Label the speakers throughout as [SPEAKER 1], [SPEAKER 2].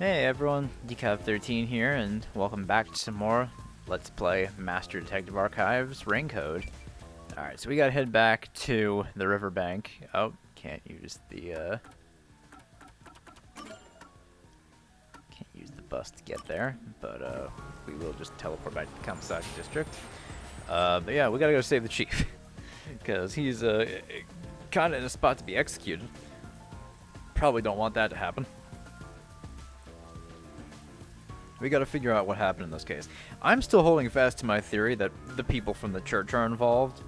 [SPEAKER 1] Hey everyone, Decaf13 here, and welcome back to some more Let's Play Master Detective Archives Raincode. Alright, so we gotta head back to the riverbank. Oh, can't use the bus to get there, but we will just teleport back to the Kamasaki district. But yeah, we gotta go save the chief, because he's kinda in a spot to be executed. Probably don't want that to happen. We gotta figure out what happened in this case. I'm still holding fast to my theory that the people from the church are involved.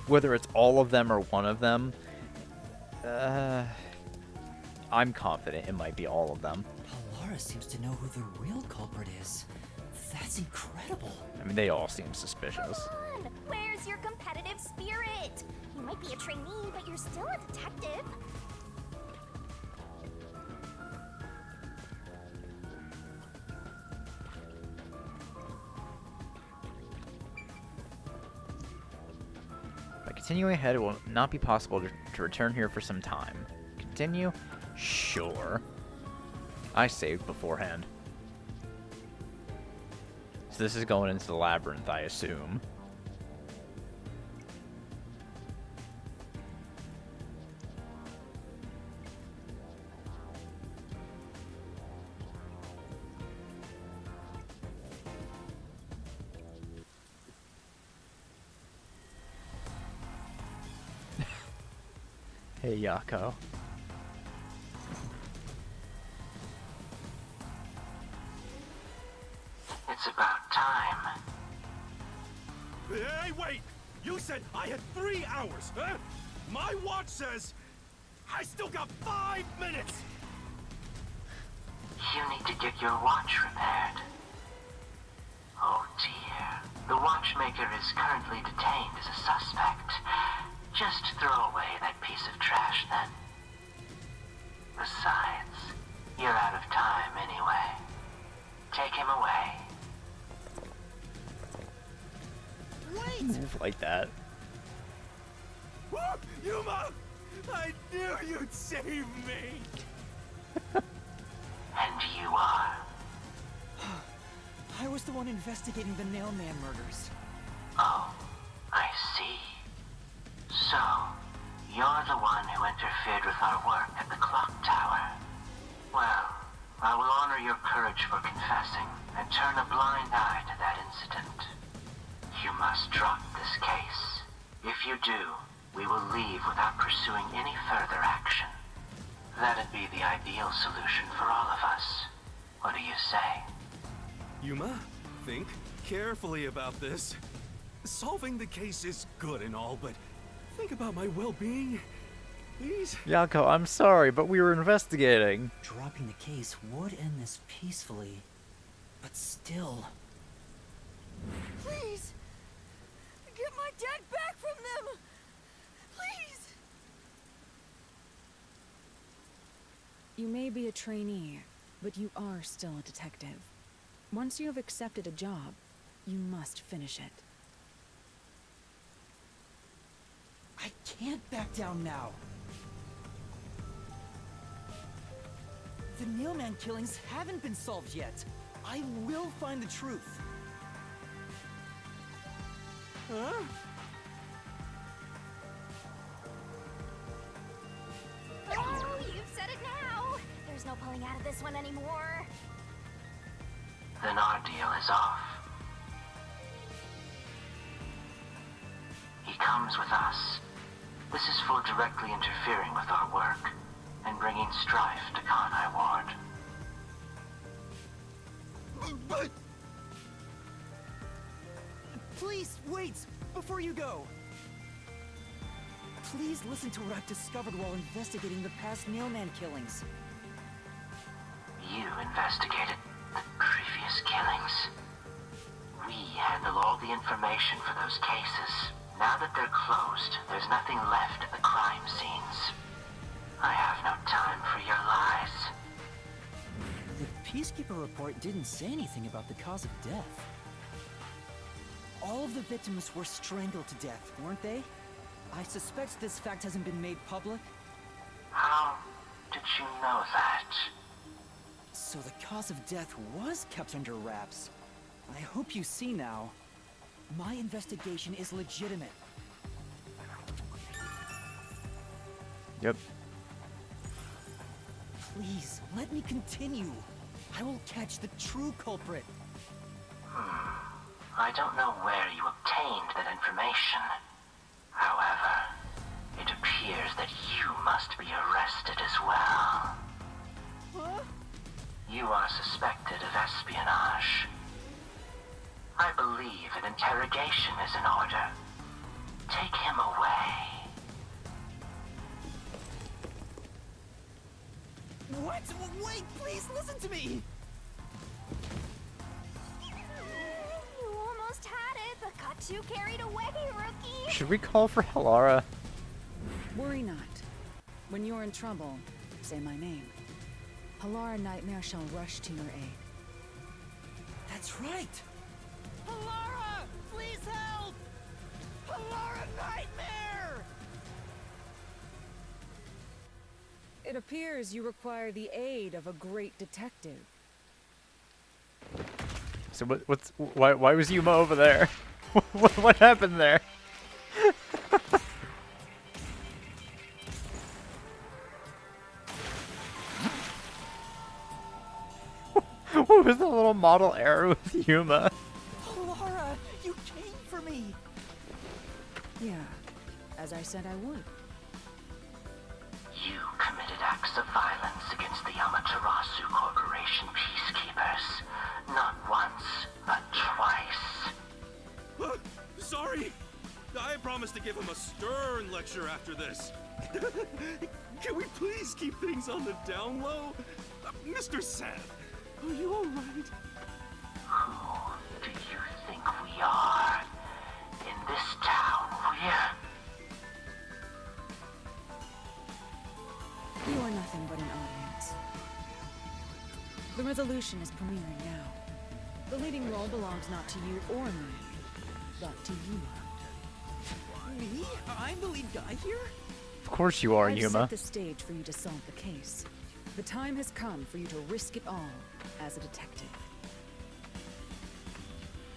[SPEAKER 1] Whether it's all of them or one of them, I'm confident it might be all of them.
[SPEAKER 2] Laura seems to know who the real culprit is. That's incredible.
[SPEAKER 1] I mean, they all seem suspicious.
[SPEAKER 3] Come on! Where's your competitive spirit? You might be a trainee, but you're still a detective.
[SPEAKER 1] By continuing ahead, it will not be possible to return here for some time. Continue? Sure. I saved beforehand. So this is going into the Labyrinth, I assume. Hey, Yako.
[SPEAKER 4] It's about time.
[SPEAKER 5] Hey, wait! You said I had 3 hours, huh? My watch says I still got 5 minutes!
[SPEAKER 4] You need to get your watch repaired. Oh dear. The watchmaker is currently detained as a suspect. Just throw away that piece of trash then. Besides, you're out of time anyway. Take him away.
[SPEAKER 1] Move like that.
[SPEAKER 5] Whoop! Yuma! I knew you'd save me!
[SPEAKER 4] And you are.
[SPEAKER 2] I was the one investigating the Nailman murders.
[SPEAKER 4] Oh, I see. So, you're the one who interfered with our work at the clock tower. Well, I will honor your courage for confessing and turn a blind eye to that incident. You must drop this case. If you do, we will leave without pursuing any further action. That'd be the ideal solution for all of us. What do you say?
[SPEAKER 5] Yuma, think carefully about this. Solving the case is good and all, but think about my well-being, please?
[SPEAKER 1] Yako, I'm sorry, but we were investigating.
[SPEAKER 2] Dropping the case would end this peacefully, but still.
[SPEAKER 6] Please! Get my dad back from them! Please!
[SPEAKER 7] You may be a trainee, but you are still a detective. Once you have accepted a job, you must finish it.
[SPEAKER 2] I can't back down now. The Nailman killings haven't been solved yet. I will find the truth. Huh?
[SPEAKER 3] Oh, you've said it now! There's no pulling out of this one anymore.
[SPEAKER 4] Then our deal is off. He comes with us. This is for directly interfering with our work and bringing strife to Kanai Ward.
[SPEAKER 5] But
[SPEAKER 2] Please, wait! Before you go! Please listen to what I've discovered while investigating the past Nailman killings.
[SPEAKER 4] You investigated the previous killings. We handle all the information for those cases. Now that they're closed, there's nothing left at the crime scenes. I have no time for your lies.
[SPEAKER 2] The Peacekeeper report didn't say anything about the cause of death. All of the victims were strangled to death, weren't they? I suspect this fact hasn't been made public.
[SPEAKER 4] How did you know that?
[SPEAKER 2] So the cause of death was kept under wraps. I hope you see now. My investigation is legitimate.
[SPEAKER 1] Yep.
[SPEAKER 2] Please, let me continue. I will catch the true culprit.
[SPEAKER 4] I don't know where you obtained that information. However, it appears that you must be arrested as well.
[SPEAKER 6] Huh?
[SPEAKER 4] You are suspected of espionage. I believe an interrogation is in order. Take him away.
[SPEAKER 2] What? Wait, please listen to me!
[SPEAKER 3] You almost had it, but got too carried away, rookie.
[SPEAKER 1] Should we call for Halara?
[SPEAKER 7] Worry not. When you're in trouble, say my name. Halara Nightmare shall rush to your aid.
[SPEAKER 2] That's right!
[SPEAKER 6] Halara! Please help! Halara Nightmare!
[SPEAKER 7] It appears you require the aid of a great detective.
[SPEAKER 1] So why was Yuma over there? What happened there? What was the little model error with Yuma?
[SPEAKER 2] Laura, you came for me!
[SPEAKER 7] Yeah, as I said I would.
[SPEAKER 4] You committed acts of violence against the Amaterasu Corporation peacekeepers. Not once, but twice.
[SPEAKER 5] Sorry! I promised to give him a stern lecture after this. Can we please keep things on the down low? Mr. Seth, are you alright?
[SPEAKER 4] Who do you think we are? In this town,
[SPEAKER 7] You are nothing but an audience. The resolution is premiering now. The leading role belongs not to you or me, but to Yuma.
[SPEAKER 2] Me? I'm the lead guy here?
[SPEAKER 1] Of course you are,
[SPEAKER 7] I've
[SPEAKER 1] Yuma.
[SPEAKER 7] set the stage for you to solve the case. The time has come for you to risk it all as a detective.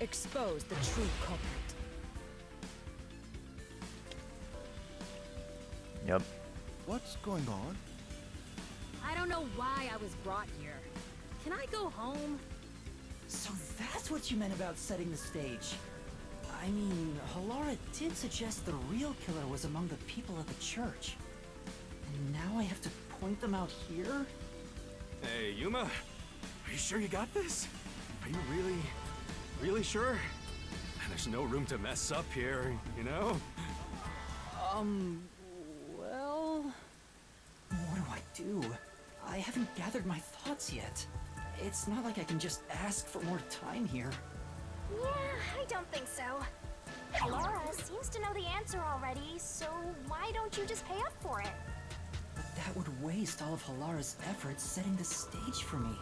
[SPEAKER 7] Expose the true culprit.
[SPEAKER 1] Yep.
[SPEAKER 8] What's going on?
[SPEAKER 6] I don't know why I was brought here. Can I go home?
[SPEAKER 2] So that's what you meant about setting the stage. I mean, Halara did suggest the real killer was among the people of the church. And now I have to point them out here?
[SPEAKER 5] Hey, Yuma, are you sure you got this? Are you really sure? There's no room to mess up here, you know?
[SPEAKER 2] Well... What do I do? I haven't gathered my thoughts yet. It's not like I can just ask for more time here.
[SPEAKER 3] Yeah, I don't think so. Laura seems to know the answer already, so why don't you just pay up for it?
[SPEAKER 2] But that would waste all of Halara's efforts setting the stage for me.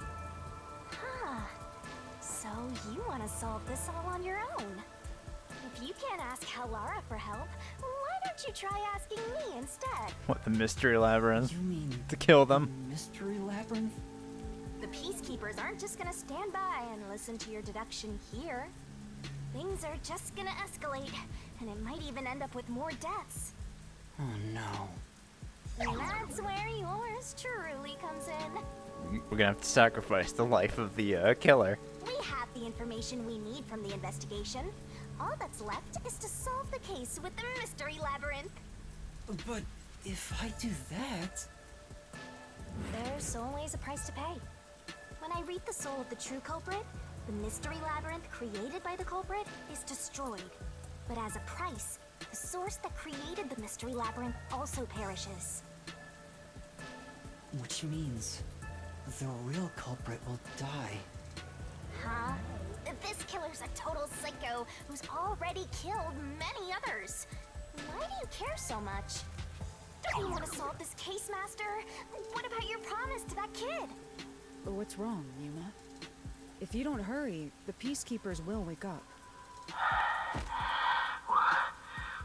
[SPEAKER 3] Huh. So you want to solve this all on your own? If you can't ask Halara for help, why don't you try asking me instead?
[SPEAKER 1] What, the mystery labyrinth?
[SPEAKER 2] You mean
[SPEAKER 1] To kill them.
[SPEAKER 2] Mystery Labyrinth?
[SPEAKER 3] The peacekeepers aren't just gonna stand by and listen to your deduction here. Things are just gonna escalate, and it might even end up with more deaths.
[SPEAKER 2] Oh no.
[SPEAKER 3] And that's where yours truly comes in.
[SPEAKER 1] We're gonna have to sacrifice the life of the killer.
[SPEAKER 3] We have the information we need from the investigation. All that's left is to solve the case with the mystery labyrinth.
[SPEAKER 2] But if I do that...
[SPEAKER 3] There's always a price to pay. When I read the soul of the true culprit, the mystery labyrinth created by the culprit is destroyed. But as a price, the source that created the mystery labyrinth also perishes.
[SPEAKER 2] Which means the real culprit will die.
[SPEAKER 3] Huh? This killer's a total psycho who's already killed many others. Why do you care so much? Don't you want to solve this case, Master? What about your promise to that kid?
[SPEAKER 7] But what's wrong, Yuma? If you don't hurry, the peacekeepers will wake up.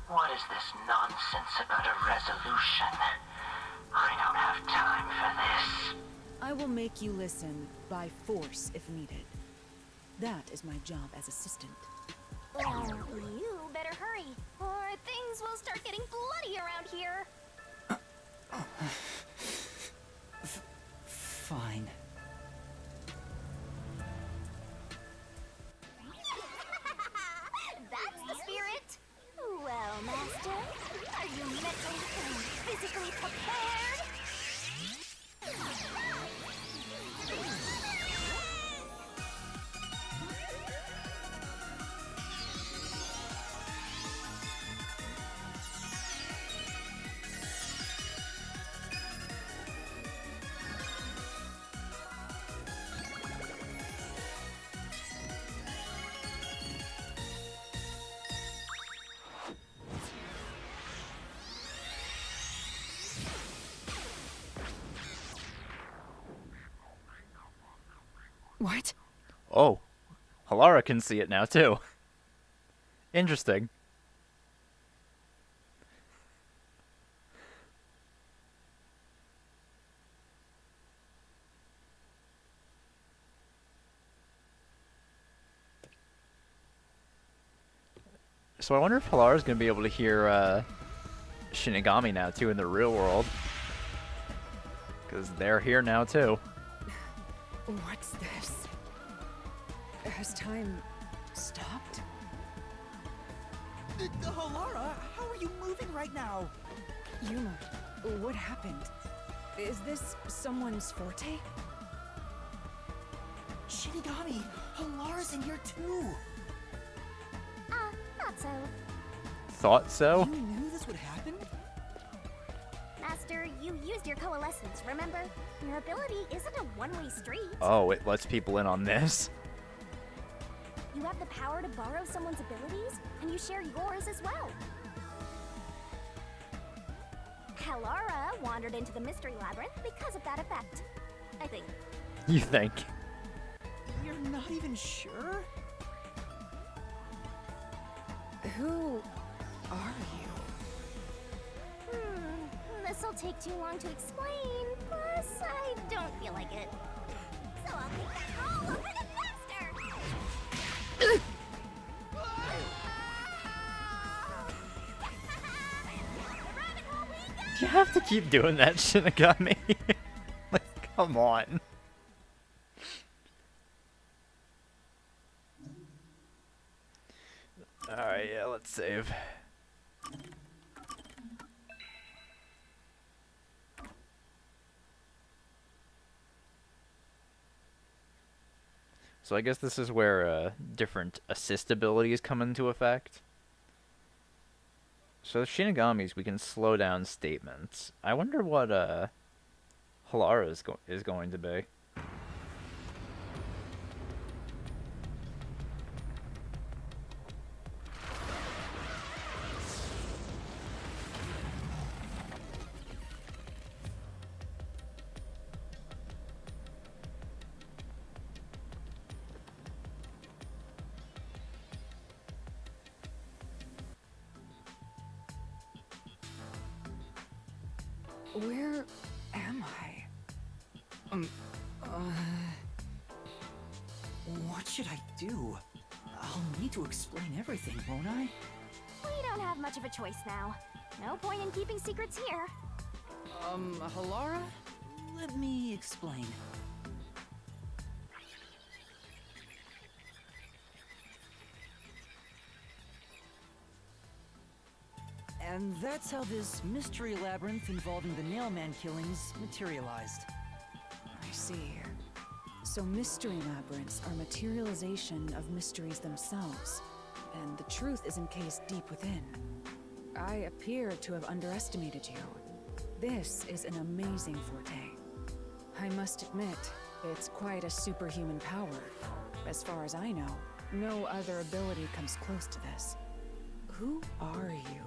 [SPEAKER 4] What is this nonsense about a resolution? I don't have time for this.
[SPEAKER 7] I will make you listen by force if needed. That is my job as assistant.
[SPEAKER 3] Well, you better hurry, or things will start getting bloody around here.
[SPEAKER 2] Fine.
[SPEAKER 3] That's the spirit. Well, Master, are you mentally and physically prepared?
[SPEAKER 7] What?
[SPEAKER 1] Oh, Halara can see it now too. Interesting. So I wonder if Halara's gonna be able to hear Shinigami now too in the real world. Because they're here now too.
[SPEAKER 7] What's this? Has time stopped?
[SPEAKER 2] Halara, how are you moving right now?
[SPEAKER 7] Yuma, what happened? Is this someone's forte?
[SPEAKER 2] Shinigami, Halara's in here too.
[SPEAKER 3] Not so.
[SPEAKER 1] Thought so?
[SPEAKER 2] You knew this would happen?
[SPEAKER 3] Master, you used your coalescence, remember? Your ability isn't a one-way street.
[SPEAKER 1] Oh, it lets people in on this.
[SPEAKER 3] You have the power to borrow someone's abilities, and you share yours as well. Halara wandered into the Mystery Labyrinth because of that effect. I think.
[SPEAKER 1] You think?
[SPEAKER 2] You're not even sure?
[SPEAKER 7] Who are you?
[SPEAKER 3] This'll take too long to explain, plus I don't feel like it. So I'll take that all over the Master!
[SPEAKER 1] You have to keep doing that, Shinigami. Like, come on. Alright, yeah, let's save. So I guess this is where different assist abilities come into effect. So the Shinigamis, we can slow down statements. I wonder what Halara is going to be.
[SPEAKER 7] Where am I?
[SPEAKER 2] What should I do? I'll need to explain everything, won't I?
[SPEAKER 3] We don't have much of a choice now. No point in keeping secrets here.
[SPEAKER 2] Halara? Let me explain. And that's how this mystery labyrinth involving the Nailman killings materialized.
[SPEAKER 7] I see. So mystery labyrinths are materialization of mysteries themselves, and the truth is encased deep within. I appear to have underestimated you. This is an amazing forte. I must admit, it's quite a superhuman power. As far as I know, no other ability comes close to this. Who are you?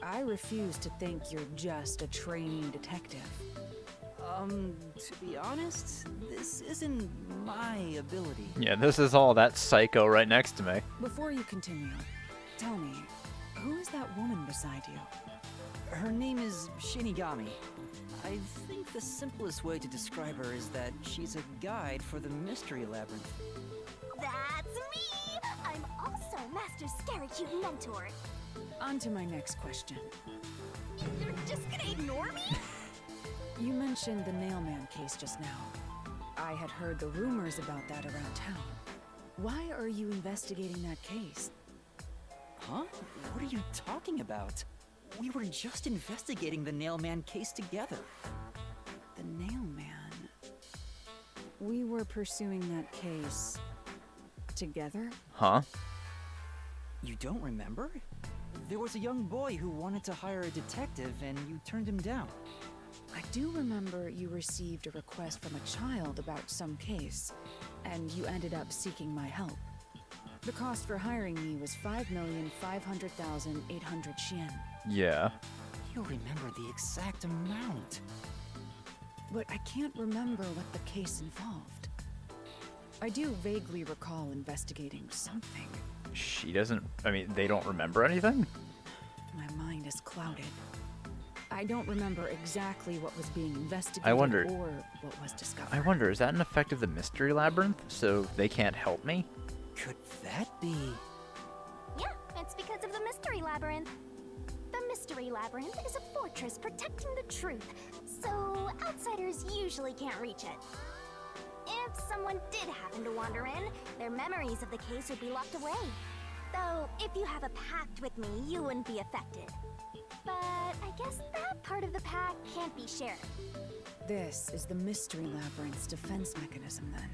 [SPEAKER 7] I refuse to think you're just a trainee detective.
[SPEAKER 2] To be honest, this isn't my ability.
[SPEAKER 1] Yeah, this is all that psycho right next to me.
[SPEAKER 7] Before you continue, tell me, who is that woman beside you?
[SPEAKER 2] Her name is Shinigami. I think the simplest way to describe her is that she's a guide for the Mystery Labyrinth.
[SPEAKER 3] That's me! I'm also Master Scary Cute Mentor.
[SPEAKER 7] On to my next question.
[SPEAKER 3] You're just gonna ignore me?
[SPEAKER 7] You mentioned the Nailman case just now. I had heard the rumors about that around town. Why are you investigating that case?
[SPEAKER 2] Huh? What are you talking about? We were just investigating the Nailman case together.
[SPEAKER 7] The Nailman. We were pursuing that case together?
[SPEAKER 1] Huh?
[SPEAKER 2] You don't remember? There was a young boy who wanted to hire a detective and you turned him down.
[SPEAKER 7] I do remember you received a request from a child about some case, and you ended up seeking my help. The cost for hiring me was 5,500,800 yen.
[SPEAKER 1] Yeah.
[SPEAKER 2] You remember the exact amount.
[SPEAKER 7] But I can't remember what the case involved. I do vaguely recall investigating something.
[SPEAKER 1] She doesn't. I mean, they don't remember anything?
[SPEAKER 7] My mind is clouded. I don't remember exactly what was being investigated
[SPEAKER 1] I wonder.
[SPEAKER 7] or what was discovered.
[SPEAKER 1] I wonder, is that an effect of the Mystery Labyrinth? So they can't help me?
[SPEAKER 2] Could that be?
[SPEAKER 3] Yeah, it's because of the Mystery Labyrinth. The Mystery Labyrinth is a fortress protecting the truth, so outsiders usually can't reach it. If someone did happen to wander in, their memories of the case would be locked away. Though, if you have a pact with me, you wouldn't be affected. But I guess that part of the pact can't be shared.
[SPEAKER 7] This is the Mystery Labyrinth's defense mechanism, then.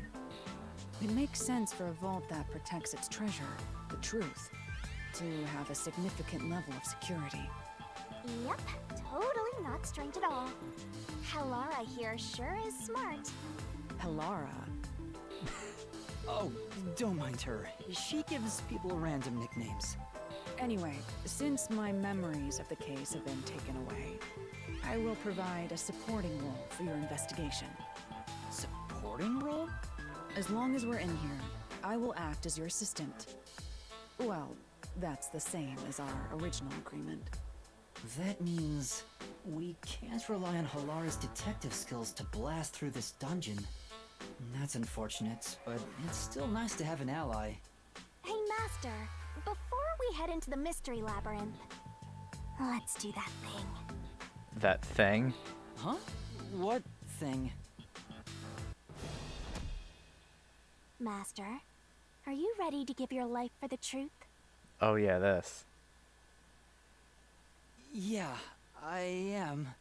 [SPEAKER 7] It makes sense for a vault that protects its treasure, the truth, to have a significant level of security.
[SPEAKER 3] Yep, totally not strange at all. Halara here sure is smart.
[SPEAKER 7] Halara.
[SPEAKER 2] Oh, don't mind her. She gives people random nicknames.
[SPEAKER 7] Anyway, since my memories of the case have been taken away, I will provide a supporting role for your investigation.
[SPEAKER 2] Supporting role?
[SPEAKER 7] As long as we're in here, I will act as your assistant. Well, that's the same as our original agreement.
[SPEAKER 2] That means we can't rely on Halara's detective skills to blast through this dungeon. That's unfortunate, but it's still nice to have an ally.
[SPEAKER 3] Hey, Master, before we head into the Mystery Labyrinth, let's do that thing.
[SPEAKER 1] That thing?
[SPEAKER 2] Huh? What thing?
[SPEAKER 3] Master, are you ready to give your life for the truth?
[SPEAKER 1] Oh yeah, this.
[SPEAKER 2] Yeah, I am.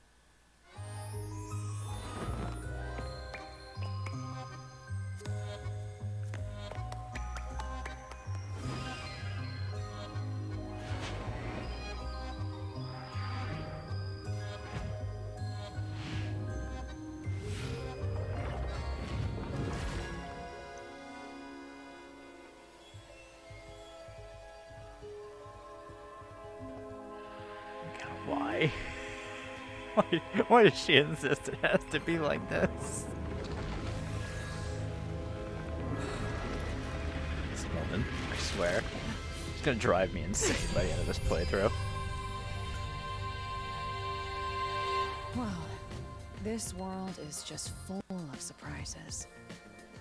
[SPEAKER 1] Why? Why does she insist it has to be like this? This woman, I swear. She's gonna drive me insane by the end of this playthrough.
[SPEAKER 7] Well, this world is just full of surprises.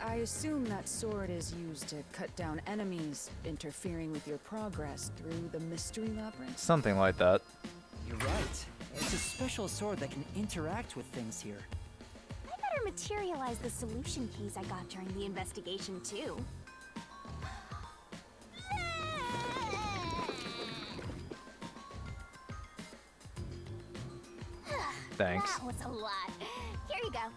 [SPEAKER 7] I assume that sword is used to cut down enemies interfering with your progress through the Mystery Labyrinth?
[SPEAKER 1] Something like that.
[SPEAKER 2] You're right. It's a special sword that can interact with things here.
[SPEAKER 3] I better materialize the solution keys I got during the investigation, too.
[SPEAKER 1] Thanks.
[SPEAKER 3] That was a lot. Here you go.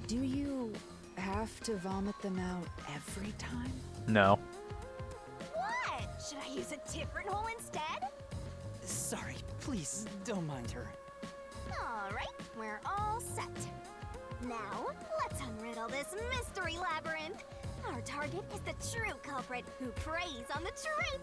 [SPEAKER 7] Do you have to vomit them out every time?
[SPEAKER 1] No.
[SPEAKER 3] What? Should I use a different hole instead?
[SPEAKER 2] Sorry, please don't mind her.
[SPEAKER 3] Alright, we're all set. Now, let's unriddle this Mystery Labyrinth. Our target is the true culprit who preys on the truth.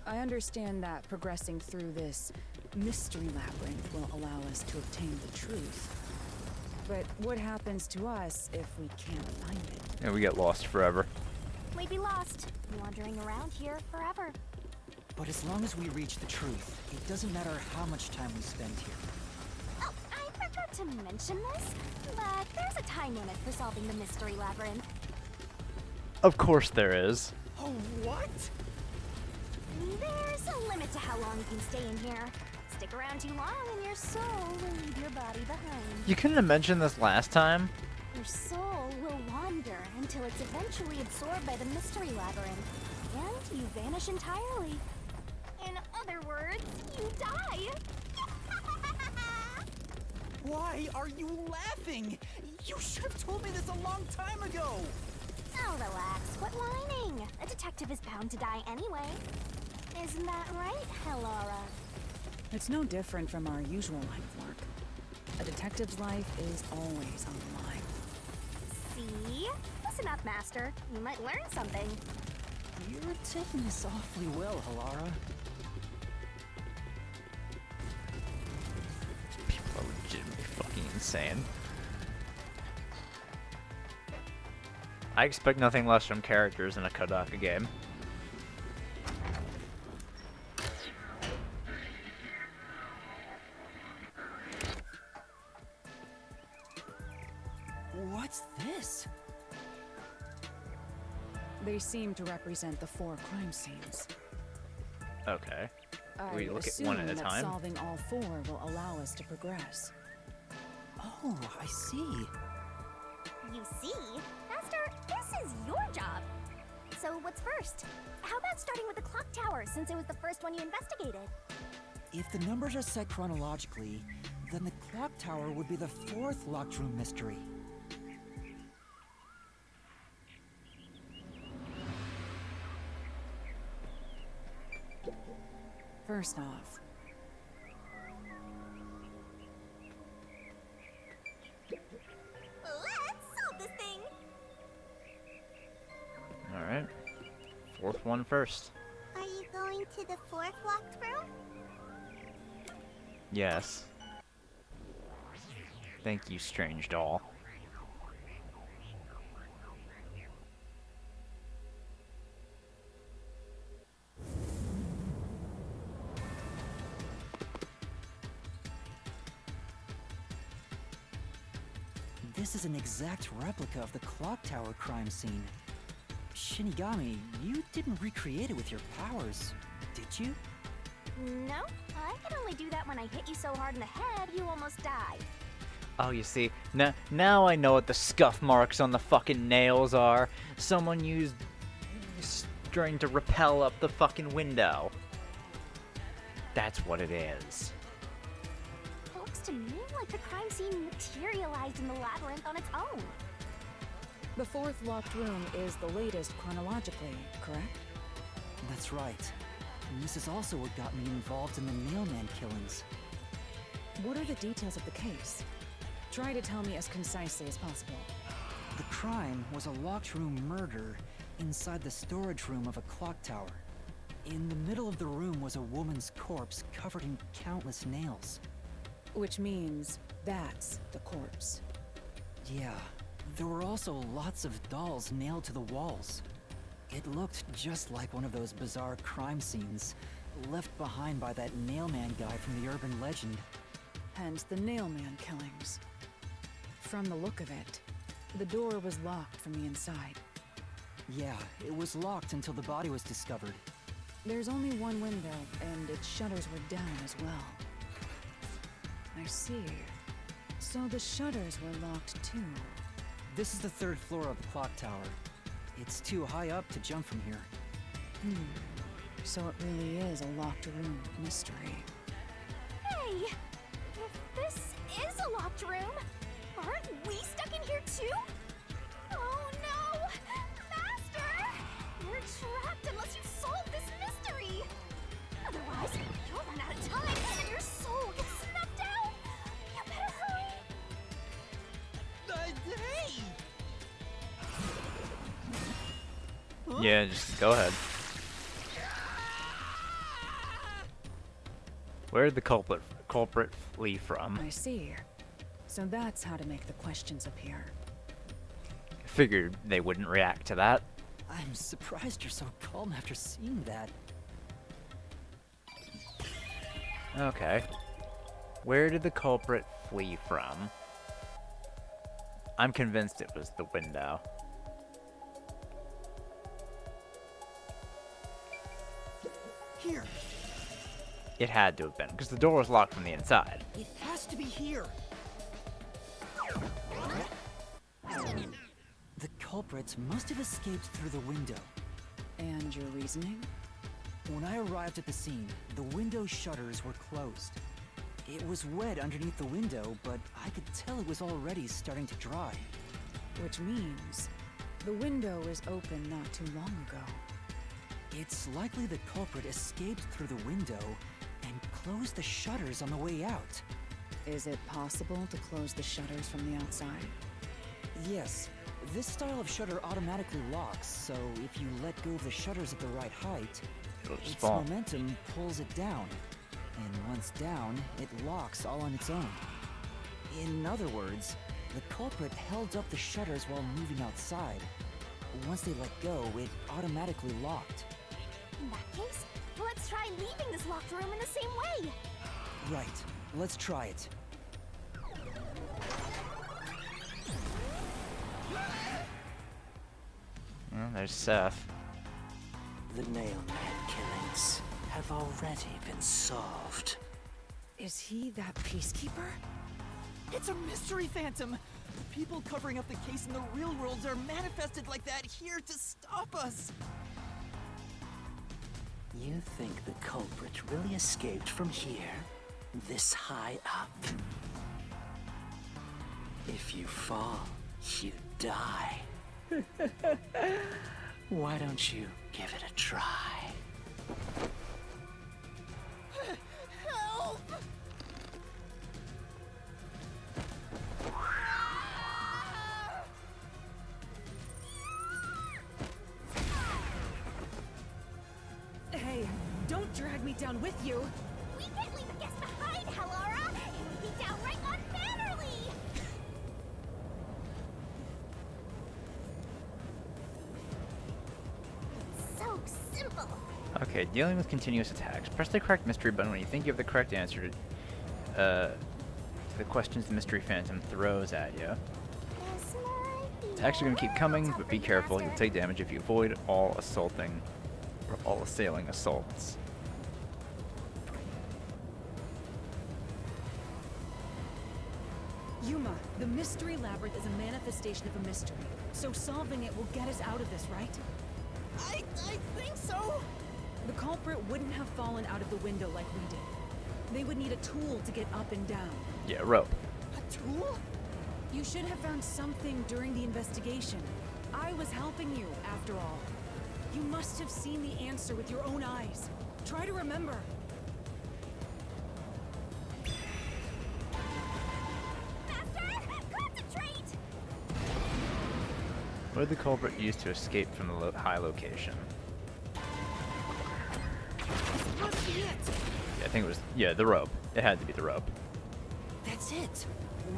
[SPEAKER 7] I understand that progressing through this Mystery Labyrinth will allow us to obtain the truth. But what happens to us if we can't find it?
[SPEAKER 1] And we get lost forever.
[SPEAKER 3] We'd be lost, wandering around here forever.
[SPEAKER 2] But as long as we reach the truth, it doesn't matter how much time we spend here.
[SPEAKER 3] Oh, I forgot to mention this, but there's a time limit for solving the mystery labyrinth.
[SPEAKER 1] Of course there is.
[SPEAKER 2] Oh, what?
[SPEAKER 3] There's a limit to how long you can stay in here. Stick around too long and your soul will leave your body behind.
[SPEAKER 1] You couldn't have mentioned this last time.
[SPEAKER 3] Your soul will wander until it's eventually absorbed by the mystery labyrinth, and you vanish entirely. In other words, you die.
[SPEAKER 2] Why are you laughing? You should have told me this a long time ago!
[SPEAKER 3] Oh, relax. What whining? A detective is bound to die anyway. Isn't that right, Helora?
[SPEAKER 7] It's no different from our usual line of work. A detective's life is always on the line.
[SPEAKER 3] See? Listen up, Master. You might learn something.
[SPEAKER 2] You're taking this awfully well, Halara.
[SPEAKER 1] People are legitimately fucking insane. I expect nothing less from characters in a Kodaka game.
[SPEAKER 2] What's this?
[SPEAKER 7] They seem to represent the 4 crime scenes.
[SPEAKER 1] Okay.
[SPEAKER 7] I
[SPEAKER 1] We look at
[SPEAKER 7] assume
[SPEAKER 1] one at a
[SPEAKER 7] that
[SPEAKER 1] time.
[SPEAKER 7] solving all 4 will allow us to progress.
[SPEAKER 2] Oh, I see.
[SPEAKER 3] You see? Master, this is your job. So what's first? How about starting with the clock tower, since it was the first one you investigated?
[SPEAKER 2] If the numbers are set chronologically, then the clock tower would be the 4th locked room mystery.
[SPEAKER 7] First off,
[SPEAKER 3] Let's solve this thing!
[SPEAKER 1] Alright. 4th one first.
[SPEAKER 3] Are you going to the 4th locked room?
[SPEAKER 1] Yes. Thank you, strange doll.
[SPEAKER 2] This is an exact replica of the clock tower crime scene. Shinigami, you didn't recreate it with your powers, did you?
[SPEAKER 3] No, I can only do that when I hit you so hard in the head you almost die.
[SPEAKER 1] Oh, you see, now I know what the scuff marks on the fucking nails are. Someone used string to rappel up the fucking window. That's what it is.
[SPEAKER 3] Looks to me like the crime scene materialized in the labyrinth on its own.
[SPEAKER 7] the 4th locked room is the latest chronologically, correct?
[SPEAKER 2] That's right. And this is also what got me involved in the Nailman killings.
[SPEAKER 7] What are the details of the case? Try to tell me as concisely as possible.
[SPEAKER 2] The crime was a locked room murder inside the storage room of a clock tower. In the middle of the room was a woman's corpse covered in countless nails.
[SPEAKER 7] Which means that's the corpse.
[SPEAKER 2] Yeah, there were also lots of dolls nailed to the walls. It looked just like one of those bizarre crime scenes left behind by that Nailman guy from the urban legend.
[SPEAKER 7] Hence the Nailman killings. From the look of it, the door was locked from the inside.
[SPEAKER 2] Yeah, it was locked until the body was discovered.
[SPEAKER 7] There's only one window, and its shutters were down as well. I see. So the shutters were locked too.
[SPEAKER 2] This is the 3rd floor of the clock tower. It's too high up to jump from here.
[SPEAKER 7] So it really is a locked room mystery.
[SPEAKER 3] Hey! If this is a locked room, aren't we stuck in here too? Oh no! Master! We're trapped unless you solve this mystery! Otherwise, you'll run out of time and your soul gets snuffed out! You better hurry!
[SPEAKER 2] Hey!
[SPEAKER 1] Yeah, just go ahead. Where did the culprit flee from?
[SPEAKER 7] I see. So that's how to make the questions appear.
[SPEAKER 1] Figured they wouldn't react to that.
[SPEAKER 2] I'm surprised you're so calm after seeing that.
[SPEAKER 1] Okay. Where did the culprit flee from? I'm convinced it was the window.
[SPEAKER 2] Here.
[SPEAKER 1] It had to have been, because the door was locked from the inside.
[SPEAKER 2] It has to be here. The culprits must have escaped through the window.
[SPEAKER 7] And your reasoning?
[SPEAKER 2] When I arrived at the scene, the window shutters were closed. It was wet underneath the window, but I could tell it was already starting to dry.
[SPEAKER 7] Which means the window was open not too long ago.
[SPEAKER 2] It's likely the culprit escaped through the window and closed the shutters on the way out.
[SPEAKER 7] Is it possible to close the shutters from the outside?
[SPEAKER 2] Yes, this style of shutter automatically locks, so if you let go of the shutters at the right height,
[SPEAKER 1] It'll just
[SPEAKER 2] its
[SPEAKER 1] fall.
[SPEAKER 2] momentum pulls it down. And once down, it locks all on its own. In other words, the culprit held up the shutters while moving outside. Once they let go, it automatically locked.
[SPEAKER 3] In that case, let's try leaving this locked room in the same way.
[SPEAKER 2] Right, let's try it.
[SPEAKER 1] Well, there's Seth.
[SPEAKER 4] The Nailman killings have already been solved.
[SPEAKER 7] Is he that peacekeeper?
[SPEAKER 2] It's a mystery phantom! The people covering up the case in the real world are manifested like that here to stop us!
[SPEAKER 4] You think the culprit really escaped from here? This high up? If you fall, you die. Why don't you give it a try?
[SPEAKER 6] Help!
[SPEAKER 7] Hey, don't drag me down with you!
[SPEAKER 3] We can't leave a guest behind, Hallara! It would be downright unmannerly! It's so simple.
[SPEAKER 1] Okay, dealing with continuous attacks. Press the correct mystery button when you think you have the correct answer to the questions the mystery phantom throws at you.
[SPEAKER 3] This might be
[SPEAKER 1] Attacks are going to keep coming, but be careful. You'll take damage if you avoid all assailing assaults.
[SPEAKER 7] Yuma, the mystery labyrinth is a manifestation of a mystery. So solving it will get us out of this, right?
[SPEAKER 2] I think so!
[SPEAKER 7] The culprit wouldn't have fallen out of the window like we did. They would need a tool to get up and down.
[SPEAKER 1] Yeah, rope.
[SPEAKER 2] A tool?
[SPEAKER 7] You should have found something during the investigation. I was helping you, after all. You must have seen the answer with your own eyes. Try to remember.
[SPEAKER 3] Master! Concentrate!
[SPEAKER 1] What did the culprit use to escape from the high location?
[SPEAKER 2] This must be it!
[SPEAKER 1] Yeah, I think it was, the rope. It had to be the rope.
[SPEAKER 2] That's it!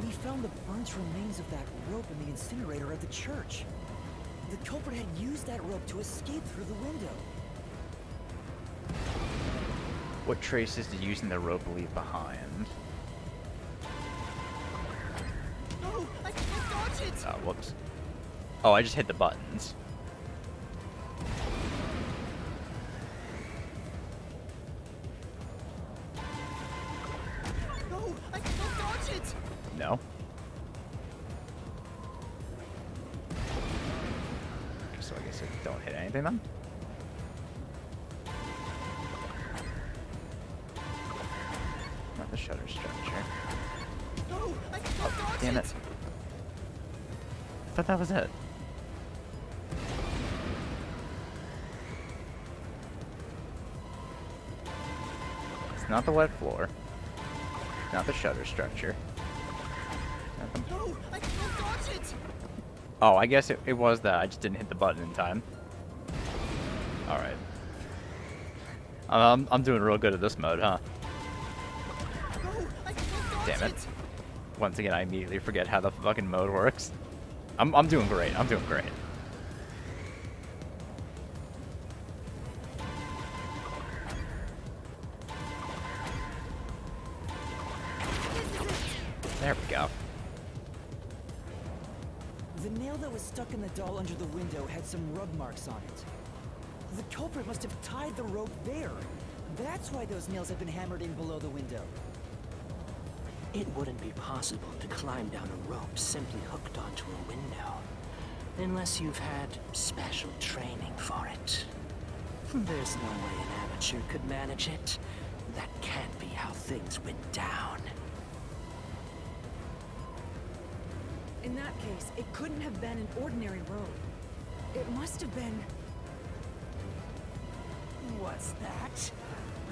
[SPEAKER 2] We found the burnt remains of that rope in the incinerator at the church. The culprit had used that rope to escape through the window.
[SPEAKER 1] What traces did using the rope leave behind?
[SPEAKER 2] No! I can't dodge it!
[SPEAKER 1] Oh, whoops. Oh, I just hit the buttons.
[SPEAKER 2] No! I can't dodge it!
[SPEAKER 1] No. So I guess I don't hit anything then? Not the shutter structure.
[SPEAKER 2] No! I can't dodge
[SPEAKER 1] Damn
[SPEAKER 2] it!
[SPEAKER 1] it. I thought that was it. It's not the wet floor. Not the shutter structure. Not the-
[SPEAKER 2] No! I can't dodge it!
[SPEAKER 1] Oh, I guess it was that. I just didn't hit the button in time. Alright. I'm doing real good at this mode, huh?
[SPEAKER 2] No! I can't dodge
[SPEAKER 1] Damn it. Once again, I immediately forget how the fucking mode works. I'm doing great. I'm doing great. There we go.
[SPEAKER 2] The nail that was stuck in the doll under the window had some rub marks on it. The culprit must have tied the rope there. That's why those nails had been hammered in below the window.
[SPEAKER 4] It wouldn't be possible to climb down a rope simply hooked onto a window, unless you've had special training for it. There's no way an amateur could manage it. That can't be how things went down.
[SPEAKER 7] In that case, it couldn't have been an ordinary rope. It must have been...
[SPEAKER 4] What's that?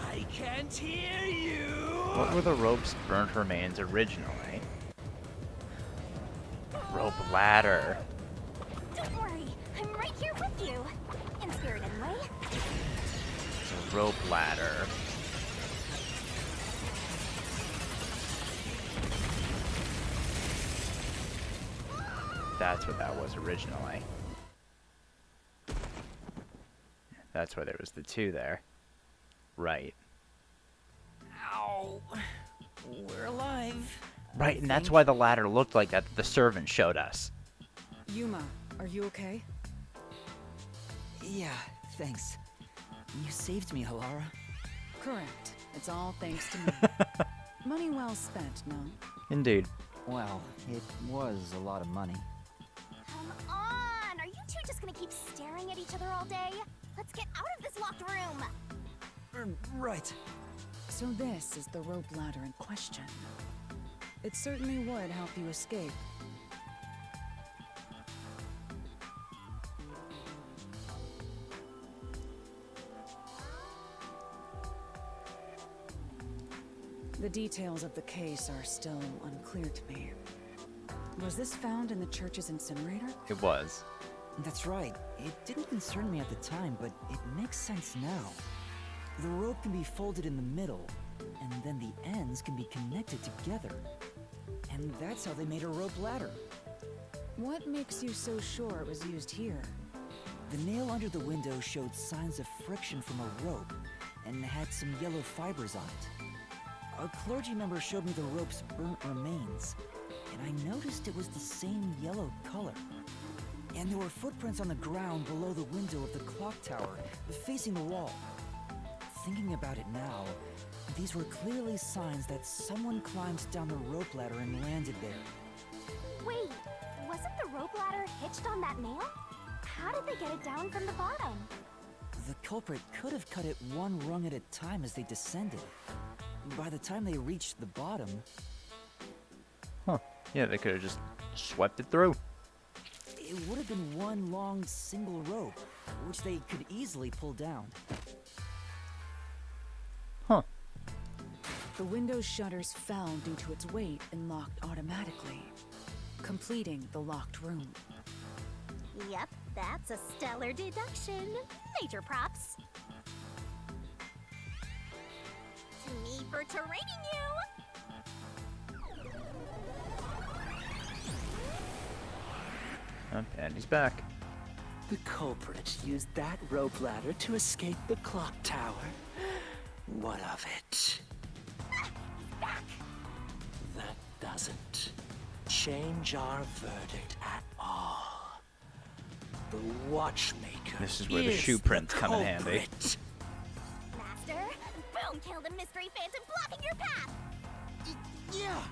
[SPEAKER 4] I can't hear you!
[SPEAKER 1] What were the rope's burnt remains originally? Rope ladder.
[SPEAKER 3] Don't worry, I'm right here with you. In spirit, anyway.
[SPEAKER 1] It's a rope ladder. That's what that was originally. That's why there was the two there. Right.
[SPEAKER 2] Ow. We're alive.
[SPEAKER 1] Right, and that's why the ladder looked like that the servant showed us.
[SPEAKER 7] Yuma, are you okay?
[SPEAKER 2] Yeah, thanks. You saved me, Halara.
[SPEAKER 7] Correct. It's all thanks to me. Money well spent, no?
[SPEAKER 1] Indeed.
[SPEAKER 2] Well, it was a lot of money.
[SPEAKER 3] Come on! Are you two just gonna keep staring at each other all day? Let's get out of this locked room!
[SPEAKER 2] Right.
[SPEAKER 7] So this is the rope ladder in question. It certainly would help you escape. The details of the case are still unclear to me. Was this found in the church's incinerator?
[SPEAKER 1] It was.
[SPEAKER 2] That's right. It didn't concern me at the time, but it makes sense now. The rope can be folded in the middle, and then the ends can be connected together. And that's how they made a rope ladder.
[SPEAKER 7] What makes you so sure it was used here?
[SPEAKER 2] The nail under the window showed signs of friction from a rope, and had some yellow fibers on it. A clergy member showed me the rope's burnt remains, and I noticed it was the same yellow color. And there were footprints on the ground below the window of the clock tower, facing the wall. Thinking about it now, these were clearly signs that someone climbed down the rope ladder and landed there.
[SPEAKER 3] Wait, wasn't the rope ladder hitched on that nail? How did they get it down from the bottom?
[SPEAKER 2] The culprit could have cut it one rung at a time as they descended. By the time they reached the bottom...
[SPEAKER 1] Huh. Yeah, they could have just swept it through.
[SPEAKER 2] It would have been one long single rope, which they could easily pull down.
[SPEAKER 1] Huh.
[SPEAKER 7] The window's shutters fell due to its weight and locked automatically, completing the locked room.
[SPEAKER 3] Yep, that's a stellar deduction. Major props. To me for training you!
[SPEAKER 1] Oh, and he's back.
[SPEAKER 4] The culprit used that rope ladder to escape the clock tower. What of it? That doesn't change our verdict at all. The watchmaker.
[SPEAKER 1] This is where the shoe prints come in handy.
[SPEAKER 3] Master, boom, kill the mystery phantom blocking your path!
[SPEAKER 2] Yeah!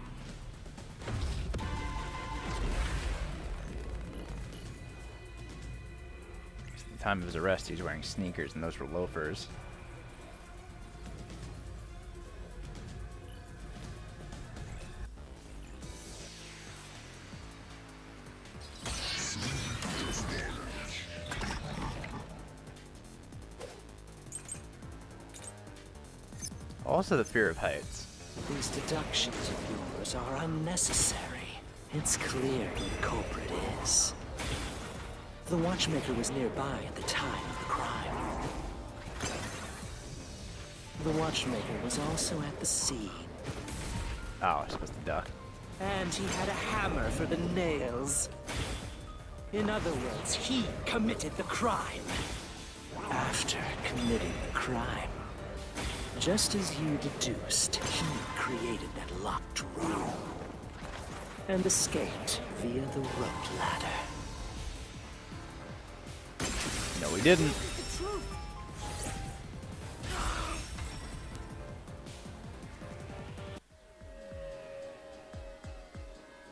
[SPEAKER 1] At the time of his arrest, he was wearing sneakers, and those were loafers. Also the fear of heights.
[SPEAKER 4] These deductions of yours are unnecessary. It's clear who the culprit is. The watchmaker was nearby at the time of the crime. The watchmaker was also at the scene.
[SPEAKER 1] Oh, I was supposed to duck.
[SPEAKER 2] And he had a hammer for the nails. In other words, he committed the crime. After committing the crime, just as you deduced, he created that locked room and escaped via the rope ladder.
[SPEAKER 1] No, we didn't.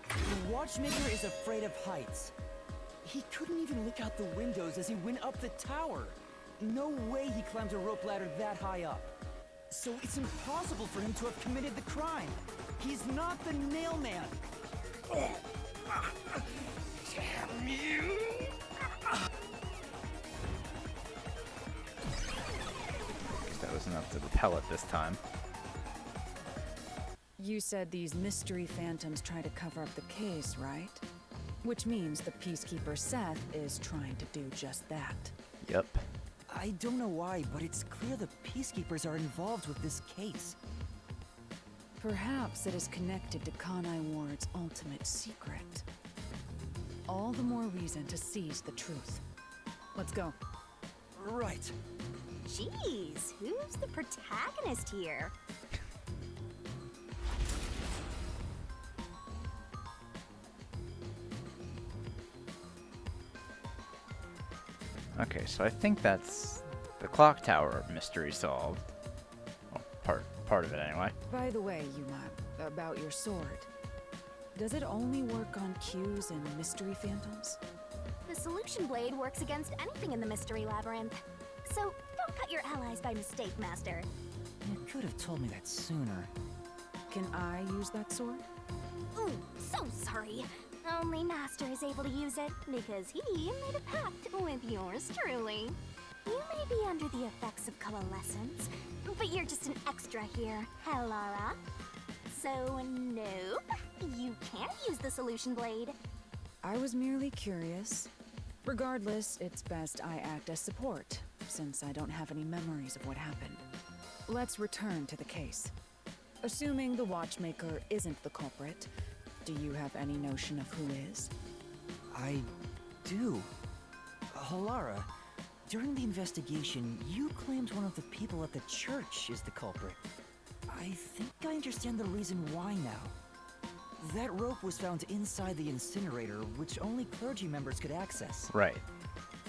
[SPEAKER 2] The watchmaker is afraid of heights. He couldn't even look out the windows as he went up the tower. No way he climbed a rope ladder that high up. So it's impossible for him to have committed the crime. He's not the nail man. Damn you!
[SPEAKER 1] That was enough to repel it this time.
[SPEAKER 7] You said these mystery phantoms try to cover up the case, right? Which means the Peacekeeper Seth is trying to do just that.
[SPEAKER 1] Yep.
[SPEAKER 2] I don't know why, but it's clear the Peacekeepers are involved with this case.
[SPEAKER 7] Perhaps it is connected to Kanai Ward's ultimate secret. All the more reason to seize the truth. Let's go.
[SPEAKER 2] Right.
[SPEAKER 3] Jeez, who's the protagonist here?
[SPEAKER 1] Okay, so I think that's the clock tower mystery solved. Well, part of it anyway.
[SPEAKER 7] By the way, Yuma, about your sword. Does it only work on cues and mystery phantoms?
[SPEAKER 3] The solution blade works against anything in the mystery labyrinth. So don't cut your allies by mistake, Master.
[SPEAKER 2] You could have told me that sooner.
[SPEAKER 7] Can I use that sword?
[SPEAKER 3] Ooh, so sorry. Only Master is able to use it because he made a pact with yours truly. You may be under the effects of coalescence, but you're just an extra here, Hellara. So nope, you can't use the solution blade.
[SPEAKER 7] I was merely curious. Regardless, it's best I act as support, since I don't have any memories of what happened. Let's return to the case. Assuming the watchmaker isn't the culprit, do you have any notion of who is?
[SPEAKER 2] I do. Halara, during the investigation, you claimed one of the people at the church is the culprit. I think I understand the reason why now. That rope was found inside the incinerator, which only clergy members could access.
[SPEAKER 1] Right.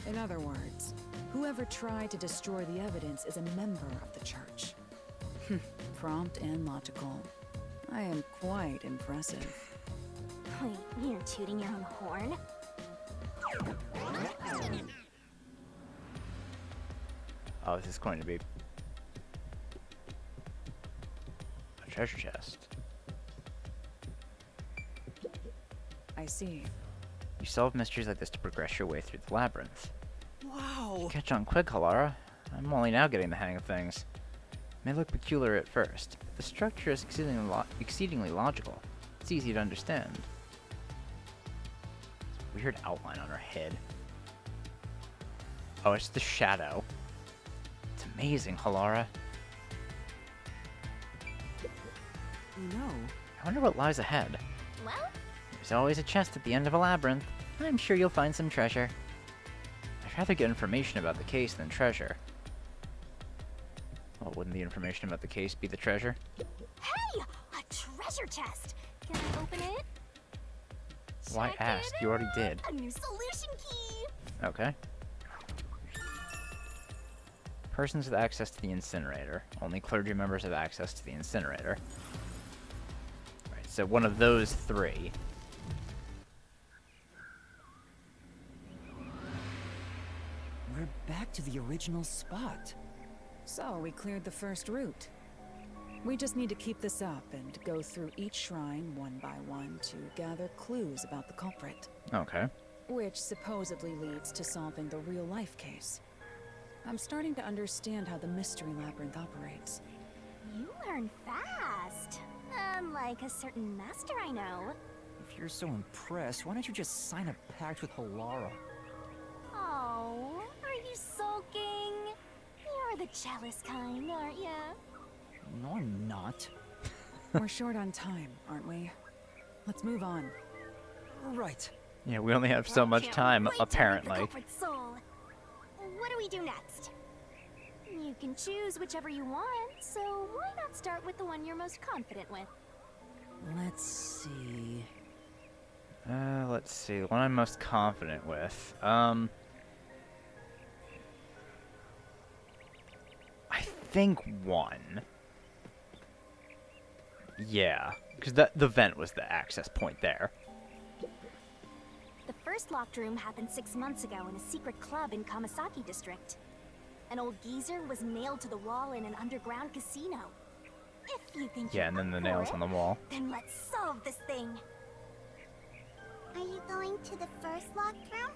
[SPEAKER 7] In other words, whoever tried to destroy the evidence is a member of the church. Prompt and logical. I am quite impressive.
[SPEAKER 3] Wait, you're tooting your own horn?
[SPEAKER 1] Oh, this is going to be a treasure chest.
[SPEAKER 7] I see.
[SPEAKER 1] You solve mysteries like this to progress your way through the labyrinth.
[SPEAKER 2] Wow!
[SPEAKER 1] Catch on quick, Halara. I'm only now getting the hang of things. May look peculiar at first, but the structure is exceedingly logical. It's easy to understand. It's a weird outline on her head. Oh, it's the shadow. It's amazing, Halara.
[SPEAKER 2] No.
[SPEAKER 1] I wonder what lies ahead.
[SPEAKER 3] Well,
[SPEAKER 1] There's always a chest at the end of a labyrinth. I'm sure you'll find some treasure. I'd rather get information about the case than treasure. Well, wouldn't the information about the case be the treasure?
[SPEAKER 3] hey! A treasure chest! Can I open it?
[SPEAKER 1] Why
[SPEAKER 3] Check
[SPEAKER 1] ask?
[SPEAKER 3] it
[SPEAKER 1] You already
[SPEAKER 3] out.
[SPEAKER 1] did.
[SPEAKER 3] A new solution key!
[SPEAKER 1] Okay. Persons with access to the incinerator. Only clergy members have access to the incinerator. Right, so one of those three.
[SPEAKER 2] We're back to the original spot.
[SPEAKER 7] So, we cleared the first route. We just need to keep this up and go through each shrine one by one to gather clues about the culprit.
[SPEAKER 1] Okay.
[SPEAKER 7] Which supposedly leads to solving the real-life case. I'm starting to understand how the Mystery Labyrinth operates.
[SPEAKER 3] You learn fast. Unlike a certain master I know.
[SPEAKER 2] If you're so impressed, why don't you just sign a pact with Halara?
[SPEAKER 3] Oh, are you sulking? You're the jealous kind, aren't ya?
[SPEAKER 2] No, I'm not.
[SPEAKER 7] We're short on time, aren't we? Let's move on.
[SPEAKER 2] Right.
[SPEAKER 1] Yeah, we only have so much
[SPEAKER 3] Can't
[SPEAKER 1] time,
[SPEAKER 3] wait to read the
[SPEAKER 1] apparently.
[SPEAKER 3] culprit's soul. What do we do next? You can choose whichever you want, so why not start with the one you're most confident with?
[SPEAKER 2] Let's see.
[SPEAKER 1] Let's see. The one I'm most confident with. I think 1. Yeah, because the vent was the access point there.
[SPEAKER 3] The first locked room happened 6 months ago in a secret club in Kamasaki district. An old geezer was nailed to the wall in an underground casino. If you think
[SPEAKER 1] Yeah, and then the nails on the wall.
[SPEAKER 3] then let's solve this thing.
[SPEAKER 9] Are you going to the first locked room?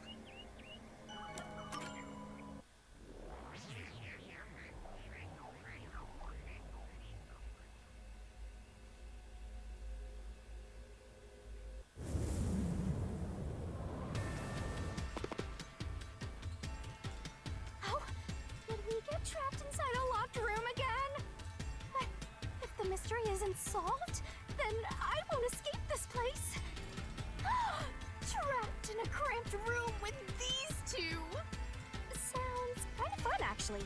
[SPEAKER 3] Oh, did we get trapped inside a locked room again? But if the mystery isn't solved, then I won't escape this place. Trapped in a cramped room with these two. Sounds kind of fun, actually.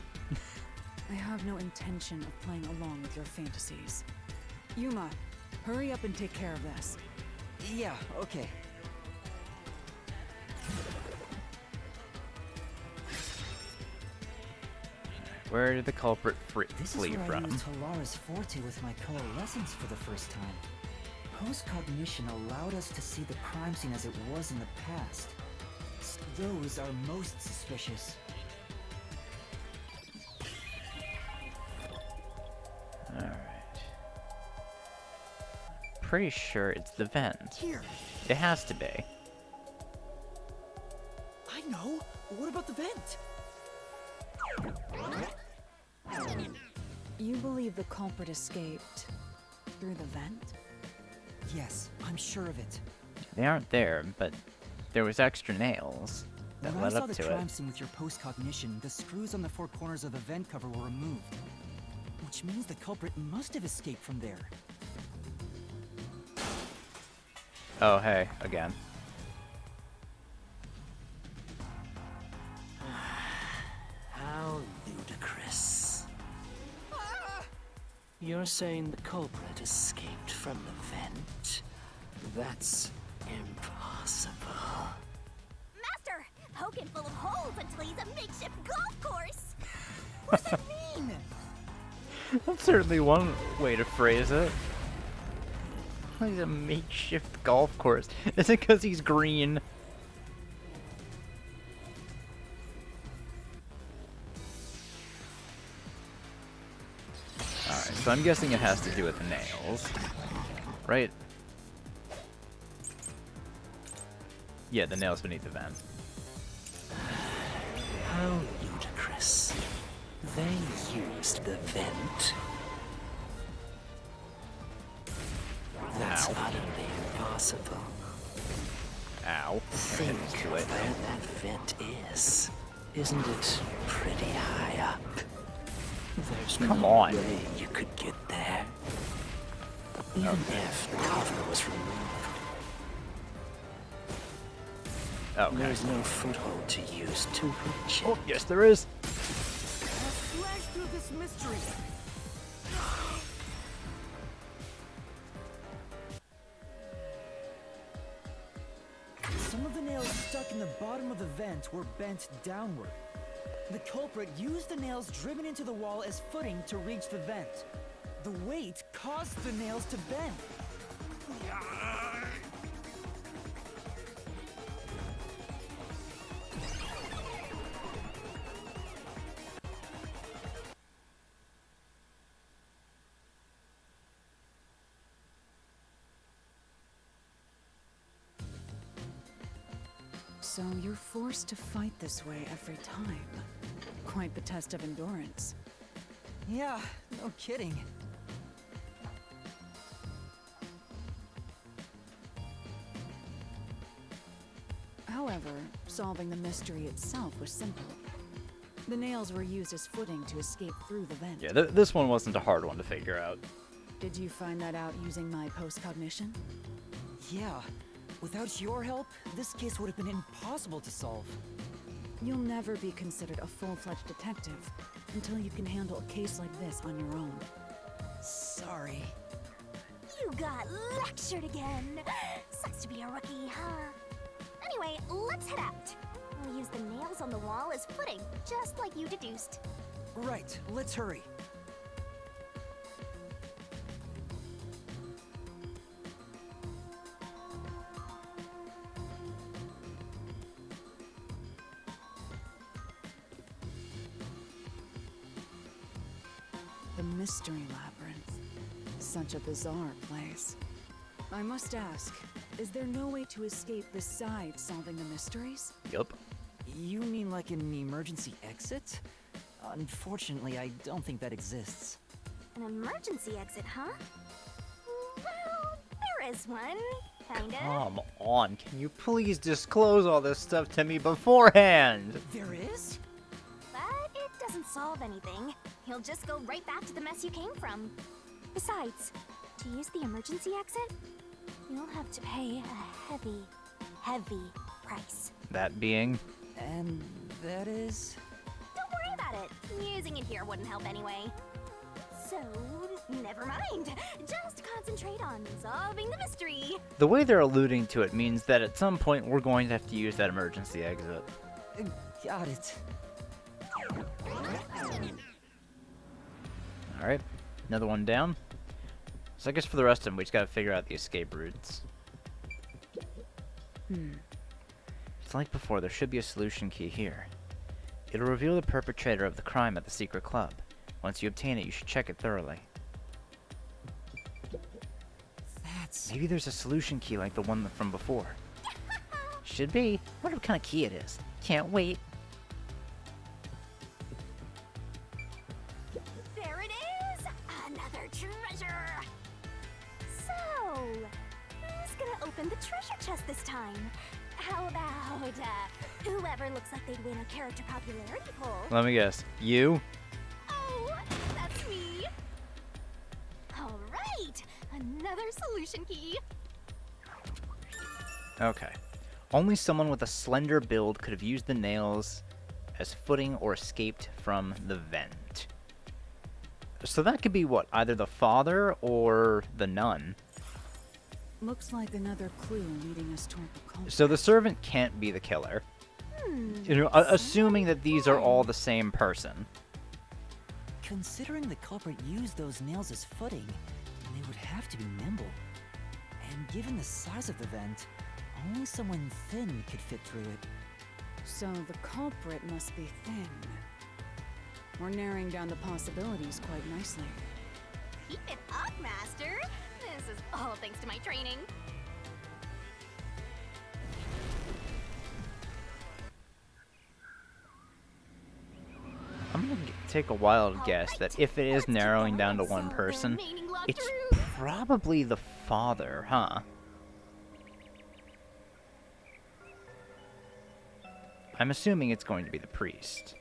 [SPEAKER 7] I have no intention of playing along with your fantasies. Yuma, hurry up and take care of this.
[SPEAKER 2] Yeah, okay.
[SPEAKER 1] Where did the culprit
[SPEAKER 2] This
[SPEAKER 1] flee
[SPEAKER 2] is where
[SPEAKER 1] from?
[SPEAKER 2] I used Hilara's Forte with my coalescence for the first time. Post-cognition allowed us to see the crime scene as it was in the past. Those are most suspicious.
[SPEAKER 1] Alright. Pretty sure it's the vent.
[SPEAKER 2] Here,
[SPEAKER 1] It has to be.
[SPEAKER 2] I know. What about the vent?
[SPEAKER 7] You believe the culprit escaped through the vent?
[SPEAKER 2] Yes, I'm sure of it.
[SPEAKER 1] They aren't there, but there was extra nails that
[SPEAKER 2] When I
[SPEAKER 1] led
[SPEAKER 2] saw
[SPEAKER 1] up
[SPEAKER 2] the
[SPEAKER 1] to
[SPEAKER 2] crime
[SPEAKER 1] it.
[SPEAKER 2] scene with your post-cognition, the screws on the 4 corners of the vent cover were removed. Which means the culprit must have escaped from there.
[SPEAKER 1] Oh, hey, again.
[SPEAKER 10] How ludicrous. You're saying the culprit escaped from the vent? That's impossible.
[SPEAKER 3] Master, poke him full of holes until he's a makeshift golf course.
[SPEAKER 2] What does that mean?
[SPEAKER 1] That's certainly one way to phrase it. He's a makeshift golf course. Is it because he's green? Alright, so I'm guessing it has to do with the nails. Right? Yeah, the nails beneath the vent.
[SPEAKER 10] How ludicrous. They used the vent. That's
[SPEAKER 1] Ow.
[SPEAKER 10] utterly impossible.
[SPEAKER 1] Ow.
[SPEAKER 10] Think
[SPEAKER 1] It's
[SPEAKER 10] of
[SPEAKER 1] too
[SPEAKER 10] where
[SPEAKER 1] late now.
[SPEAKER 10] that vent is. Isn't it pretty high up? There's
[SPEAKER 1] Come
[SPEAKER 10] no
[SPEAKER 1] on.
[SPEAKER 10] way you could get there. Even if the cover was removed,
[SPEAKER 1] Okay.
[SPEAKER 10] there's no foothold to use to reach it.
[SPEAKER 1] Oh, yes, there is.
[SPEAKER 2] Flash through this mystery. Some of the nails stuck in the bottom of the vent were bent downward. The culprit used the nails driven into the wall as footing to reach the vent. The weight caused the nails to bend.
[SPEAKER 7] So you're forced to fight this way every time. Quite the test of endurance.
[SPEAKER 2] Yeah, no kidding.
[SPEAKER 7] However, solving the mystery itself was simple. The nails were used as footing to escape through the vent.
[SPEAKER 1] Yeah, this one wasn't a hard one to figure out.
[SPEAKER 7] Did you find that out using my post-cognition?
[SPEAKER 2] Yeah. Without your help, this case would have been impossible to solve.
[SPEAKER 7] You'll never be considered a full-fledged detective until you can handle a case like this on your own.
[SPEAKER 2] Sorry.
[SPEAKER 3] You got lectured again. Sucks to be a rookie, huh? Anyway, let's head out. We'll use the nails on the wall as footing, just like you deduced.
[SPEAKER 2] Right, let's hurry.
[SPEAKER 7] The Mystery Labyrinth. Such a bizarre place. I must ask, is there no way to escape besides solving the mysteries?
[SPEAKER 1] Yup.
[SPEAKER 2] You mean like an emergency exit? Unfortunately, I don't think that exists.
[SPEAKER 3] An emergency exit, huh? Well, there is one, kinda.
[SPEAKER 1] Come on, can you please disclose all this stuff to me beforehand?
[SPEAKER 2] There is?
[SPEAKER 3] But it doesn't solve anything. You'll just go right back to the mess you came from. Besides, to use the emergency exit, you'll have to pay a heavy, heavy price.
[SPEAKER 1] That being?
[SPEAKER 2] And that is?
[SPEAKER 3] Don't worry about it. Using it here wouldn't help anyway. So, never mind. Just concentrate on solving the mystery.
[SPEAKER 1] The way they're alluding to it means that at some point we're going to have to use that emergency exit.
[SPEAKER 2] Got it.
[SPEAKER 1] Alright, another one down. So I guess for the rest of them, we just gotta figure out the escape routes. It's like before, there should be a solution key here. It'll reveal the perpetrator of the crime at the secret club. Once you obtain it, you should check it thoroughly.
[SPEAKER 2] That's...
[SPEAKER 1] Maybe there's a solution key like the one from before. Should be. Wonder what kind of key it is. Can't wait.
[SPEAKER 3] There it is! Another treasure! So, who's gonna open the treasure chest this time? How about, whoever looks like they'd win a character popularity poll?
[SPEAKER 1] Let me guess. You?
[SPEAKER 3] Oh, that's me! Alright! Another solution key!
[SPEAKER 1] Okay. Only someone with a slender build could have used the nails as footing or escaped from the vent. So that could be what? Either the father or the nun.
[SPEAKER 7] Looks like another clue leading us toward the culprit.
[SPEAKER 1] So the servant can't be the killer. You know, assuming that these are all the same person.
[SPEAKER 2] Considering the culprit used those nails as footing, they would have to be nimble. And given the size of the vent, only someone thin could fit through it.
[SPEAKER 7] So the culprit must be thin. We're narrowing down the possibilities quite nicely.
[SPEAKER 3] Keep it up, Master! This is all thanks to my training.
[SPEAKER 1] I'm gonna take a wild guess that if it is narrowing down to one person, it's probably the father, huh? I'm assuming it's going to be the priest.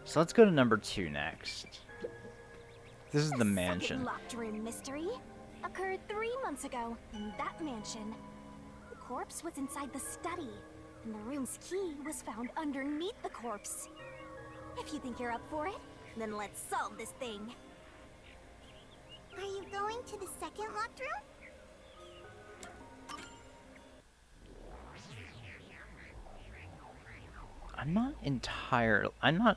[SPEAKER 1] So let's go to number 2 next. This is the mansion.
[SPEAKER 3] Second locked room mystery occurred 3 months ago in that mansion. The corpse was inside the study, and the room's key was found underneath the corpse. If you think you're up for it, then let's solve this thing.
[SPEAKER 9] Are you going to the second locked room?
[SPEAKER 1] I'm not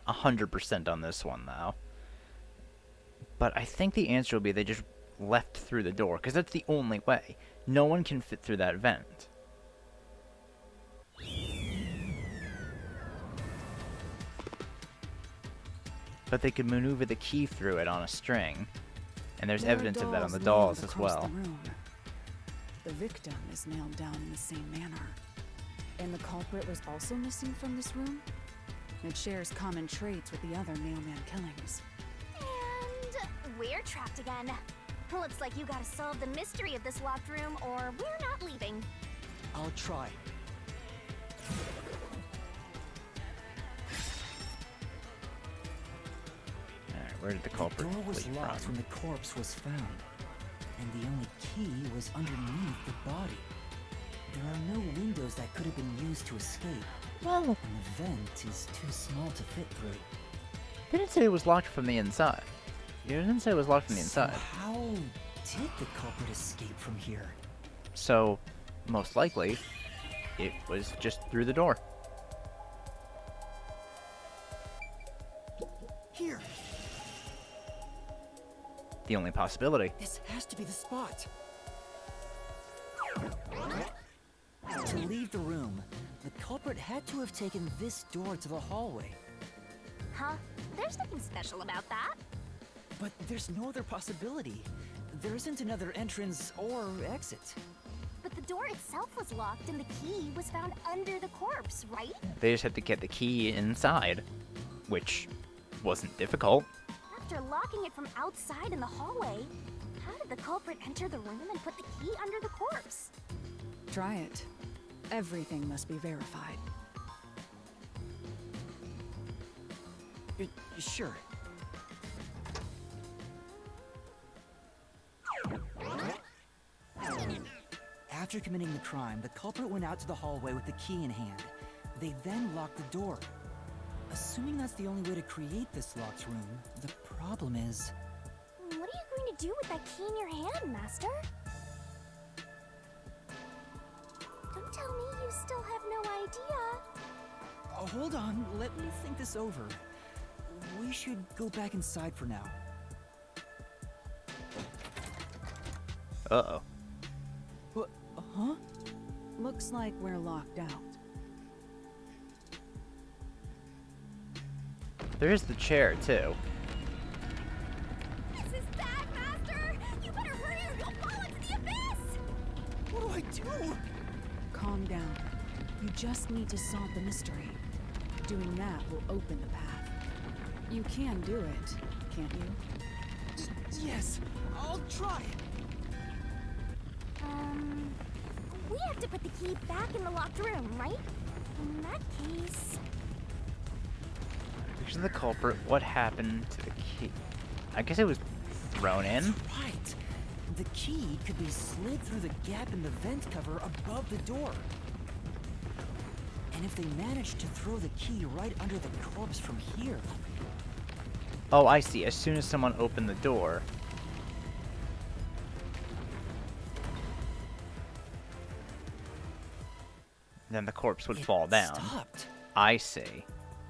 [SPEAKER 1] 100% on this one, though. But I think the answer will be they just left through the door, because that's the only way. No one can fit through that vent. But they could maneuver the key through it on a string. And there's
[SPEAKER 7] There are
[SPEAKER 1] evidence of that on the
[SPEAKER 7] dolls
[SPEAKER 1] dolls
[SPEAKER 7] nailed
[SPEAKER 1] as
[SPEAKER 7] across
[SPEAKER 1] well.
[SPEAKER 7] the room. The victim is nailed down in the same manner. And the culprit was also missing from this room? It shares common traits with the other mailman killings.
[SPEAKER 3] And we're trapped again. Looks like you gotta solve the mystery of this locked room, or we're not leaving.
[SPEAKER 2] I'll try.
[SPEAKER 1] Alright, where did the culprit
[SPEAKER 2] The door was
[SPEAKER 1] flee
[SPEAKER 2] locked
[SPEAKER 1] from?
[SPEAKER 2] when the corpse was found. And the only key was underneath the body. There are no windows that could have been used to escape.
[SPEAKER 1] Well,
[SPEAKER 2] And the vent is too small to fit through.
[SPEAKER 1] they didn't say it was locked from the inside. You didn't say it was locked from the inside.
[SPEAKER 2] So how did the culprit escape from here?
[SPEAKER 1] So, most likely, it was just through the door.
[SPEAKER 2] Here!
[SPEAKER 1] The only possibility.
[SPEAKER 2] This has to be the spot. To leave the room, the culprit had to have taken this door to the hallway.
[SPEAKER 3] Huh? There's nothing special about that.
[SPEAKER 2] But there's no other possibility. There isn't another entrance or exit.
[SPEAKER 3] But the door itself was locked and the key was found under the corpse, right?
[SPEAKER 1] They just had to get the key inside, which wasn't difficult.
[SPEAKER 3] After locking it from outside in the hallway, how did the culprit enter the room and put the key under the corpse?
[SPEAKER 7] Try it. Everything must be verified.
[SPEAKER 2] Sure. After committing the crime, the culprit went out to the hallway with the key in hand. They then locked the door. Assuming that's the only way to create this locked room, the problem is...
[SPEAKER 3] What are you going to do with that key in your hand, Master? Don't tell me you still have no idea.
[SPEAKER 2] Hold on, let me think this over. We should go back inside for now.
[SPEAKER 1] Uh-oh.
[SPEAKER 2] Huh?
[SPEAKER 7] Looks like we're locked out.
[SPEAKER 1] There's the chair, too.
[SPEAKER 3] This is bad, Master! You better hurry or you'll fall into the abyss!
[SPEAKER 2] What do I do?
[SPEAKER 7] Calm down. You just need to solve the mystery. Doing that will open the path. You can do it, can't you?
[SPEAKER 2] Yes, I'll try.
[SPEAKER 3] We have to put the key back in the locked room, right? In that case...
[SPEAKER 1] Picture the culprit. What happened to the key? I guess it was thrown in?
[SPEAKER 2] Right. The key could be slid through the gap in the vent cover above the door. And if they managed to throw the key right under the corpse from here...
[SPEAKER 1] Oh, I see. As soon as someone opened the door... then the corpse would fall down.
[SPEAKER 2] Stopped.
[SPEAKER 1] I see.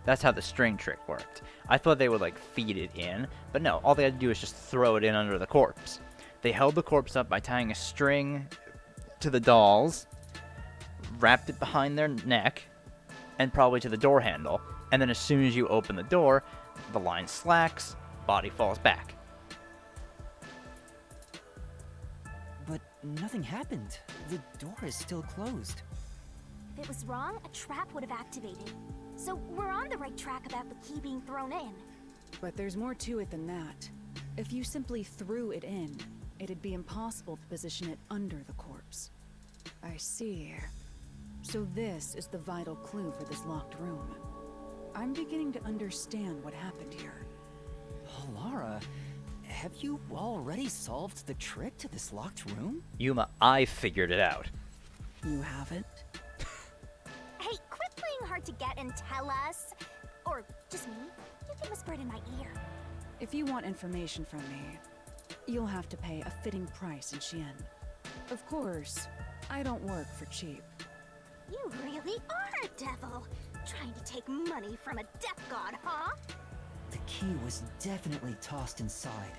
[SPEAKER 1] That's how the string trick worked. I thought they would, like, feed it in, but no, all they had to do is just throw it in under the corpse. They held the corpse up by tying a string to the dolls, wrapped it behind their neck, and probably to the door handle, and then as soon as you open the door, the line slacks, body falls back.
[SPEAKER 2] But nothing happened. The door is still closed.
[SPEAKER 3] If it was wrong, a trap would have activated. So we're on the right track about the key being thrown in.
[SPEAKER 7] But there's more to it than that. If you simply threw it in, it'd be impossible to position it under the corpse. I see. So this is the vital clue for this locked room. I'm beginning to understand what happened here.
[SPEAKER 2] Lara, have you already solved the trick to this locked room?
[SPEAKER 1] Yuma, I figured it out.
[SPEAKER 7] You haven't?
[SPEAKER 3] Hey, quit playing hard to get and tell us. Or just me. You can whisper it in my ear.
[SPEAKER 7] If you want information from me, you'll have to pay a fitting price in Xian. Of course, I don't work for cheap.
[SPEAKER 3] You really are a devil. Trying to take money from a death god, huh?
[SPEAKER 2] The key was definitely tossed inside.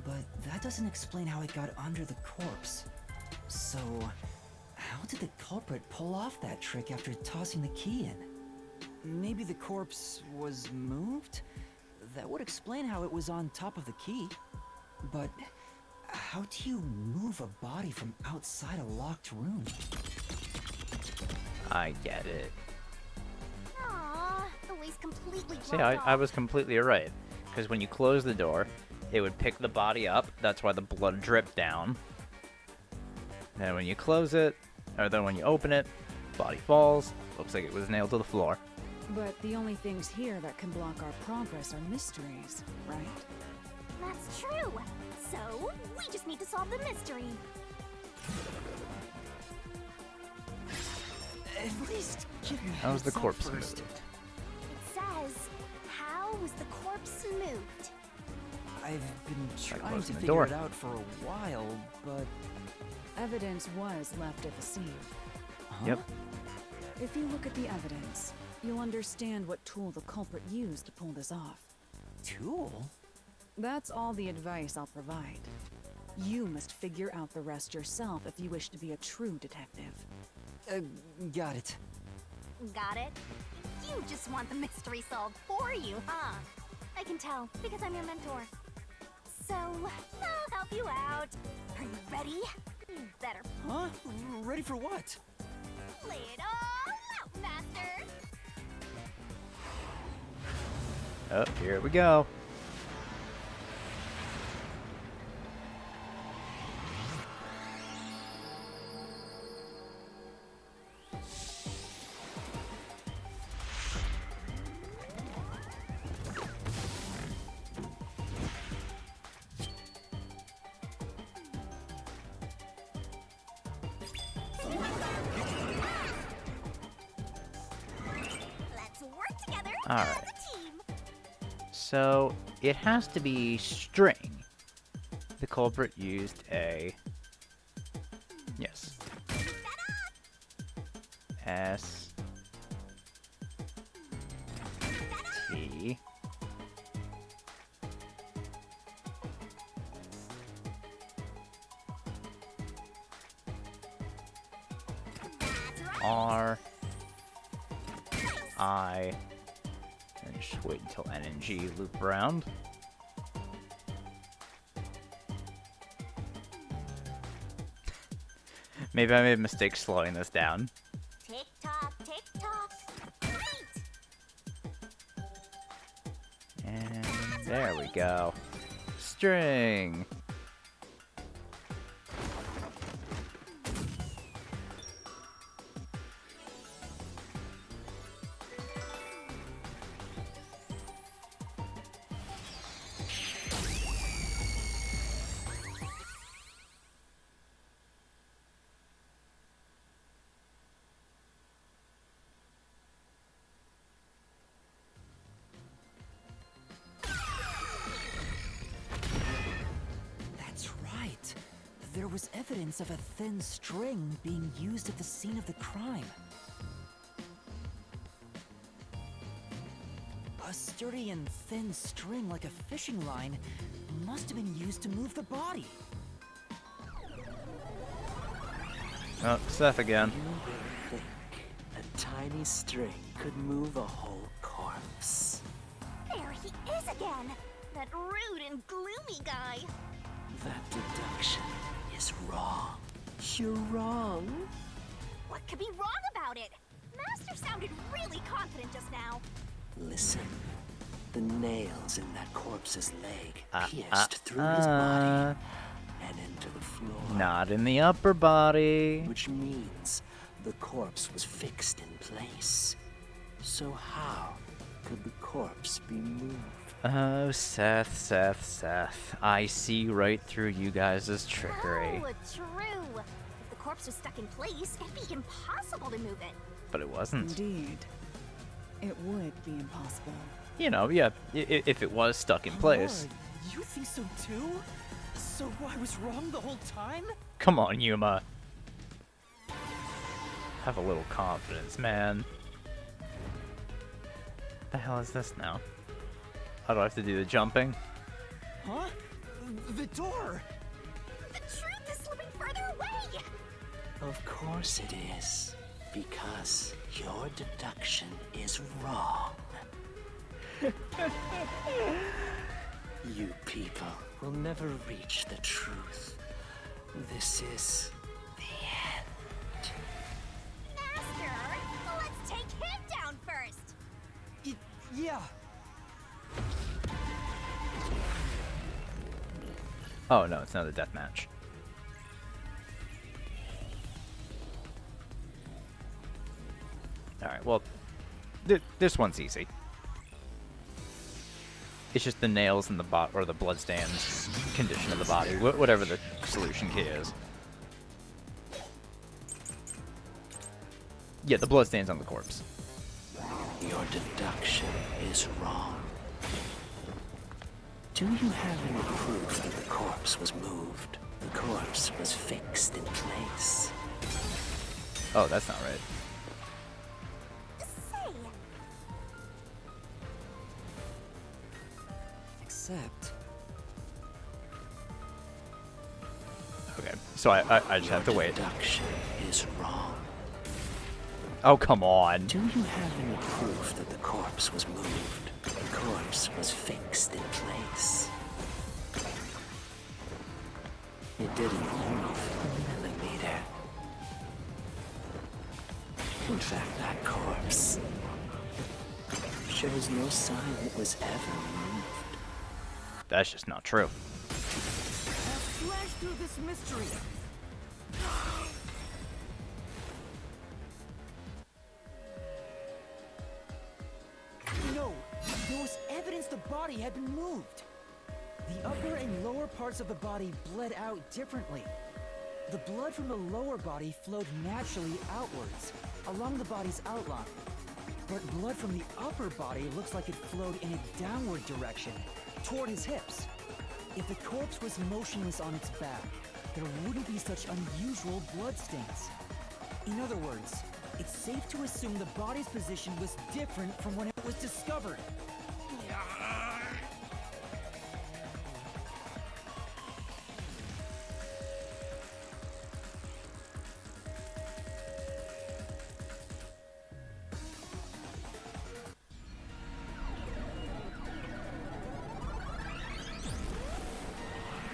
[SPEAKER 2] But that doesn't explain how it got under the corpse. So, how did the culprit pull off that trick after tossing the key in? Maybe the corpse was moved? That would explain how it was on top of the key. But how do you move a body from outside a locked room?
[SPEAKER 1] I get it.
[SPEAKER 3] Aww, the way's completely
[SPEAKER 1] See,
[SPEAKER 3] blocked
[SPEAKER 1] I
[SPEAKER 3] off.
[SPEAKER 1] was completely right. Because when you close the door, it would pick the body up. That's why the blood dripped down. Then when you close it, or then when you open it, body falls. Looks like it was nailed to the floor.
[SPEAKER 7] But the only things here that can block our progress are mysteries, right?
[SPEAKER 3] That's true. So, we just need to solve the mystery.
[SPEAKER 2] At least give me
[SPEAKER 1] How's the
[SPEAKER 2] heads up
[SPEAKER 1] corpse
[SPEAKER 2] first.
[SPEAKER 1] moved?
[SPEAKER 3] It says, how was the corpse moved?
[SPEAKER 2] I've been trying to
[SPEAKER 1] closing the
[SPEAKER 2] figure
[SPEAKER 1] door.
[SPEAKER 2] it out for a while, but...
[SPEAKER 7] Evidence was left at the scene.
[SPEAKER 1] Yep.
[SPEAKER 7] If you look at the evidence, you'll understand what tool the culprit used to pull this off.
[SPEAKER 2] Tool?
[SPEAKER 7] That's all the advice I'll provide. You must figure out the rest yourself if you wish to be a true detective.
[SPEAKER 2] Got it.
[SPEAKER 3] Got it? You just want the mystery solved for you, huh? I can tell, because I'm your mentor. So, I'll help you out. Are you ready? Better
[SPEAKER 2] Huh? Ready for what?
[SPEAKER 3] lay it all out, Master!
[SPEAKER 1] Oh, here we go.
[SPEAKER 3] Let's work together
[SPEAKER 1] All
[SPEAKER 3] as
[SPEAKER 1] right.
[SPEAKER 3] a team!
[SPEAKER 1] So it has to be string. The culprit used a. Yes. S. T. R. I. And just wait until N and G loop around. Maybe I made a mistake slowing this down.
[SPEAKER 3] Tick tock, tick tock. Right!
[SPEAKER 1] And there we go. String.
[SPEAKER 2] That's right. There was evidence of a thin string being used at the scene of the crime. A sturdy and thin string like a fishing line must have been used to move the body.
[SPEAKER 1] Oh, Seth again.
[SPEAKER 10] You really think a tiny string could move a whole corpse?
[SPEAKER 3] There he is again! That rude and gloomy guy!
[SPEAKER 10] That deduction is wrong. You're wrong.
[SPEAKER 3] What could be wrong about it? Master sounded really confident just now.
[SPEAKER 10] Listen, the nails in that corpse's leg pierced through his body and into the floor.
[SPEAKER 1] Not in the upper body.
[SPEAKER 10] Which means the corpse was fixed in place. So how could the corpse be moved?
[SPEAKER 1] Oh, Seth. I see right through you guys' trickery.
[SPEAKER 3] Oh, true. If the corpse was stuck in place, it'd be impossible to move it.
[SPEAKER 1] But it wasn't.
[SPEAKER 7] Indeed. It would be impossible.
[SPEAKER 1] You know, yeah, if it was stuck in place.
[SPEAKER 2] Lord, you think so too? So I was wrong the whole time?
[SPEAKER 1] Come on, Yuma. Have a little confidence, man. The hell is this now? How do I have to do the jumping?
[SPEAKER 2] Huh? The door!
[SPEAKER 3] The truth is slipping further away!
[SPEAKER 10] Of course it is. Because your deduction is wrong. You people will never reach the truth. This is the end.
[SPEAKER 3] Master, let's take him down first!
[SPEAKER 2] Yeah.
[SPEAKER 1] Oh no, it's not a death match. Alright, well, this one's easy. It's just the nails in the or the bloodstains condition of the body, whatever the solution key is. Yeah, the bloodstains on the corpse.
[SPEAKER 10] Your deduction is wrong. Do you have any proof that the corpse was moved? The corpse was fixed in place.
[SPEAKER 1] Oh, that's not right.
[SPEAKER 3] Say,
[SPEAKER 2] Except...
[SPEAKER 1] Okay, so I just have to wait.
[SPEAKER 10] Your deduction is wrong.
[SPEAKER 1] Oh, come on.
[SPEAKER 10] Do you have any proof that the corpse was moved? The corpse was fixed in place. It didn't move, millimeter. In fact, that corpse shows no sign it was ever moved.
[SPEAKER 1] That's just not true.
[SPEAKER 2] Flash through this mystery. No, there was evidence the body had been moved. The upper and lower parts of the body bled out differently. The blood from the lower body flowed naturally outwards, along the body's outline. But blood from the upper body looks like it flowed in a downward direction, toward his hips. If the corpse was motionless on its back, there wouldn't be such unusual bloodstains. In other words, it's safe to assume the body's position was different from when it was discovered.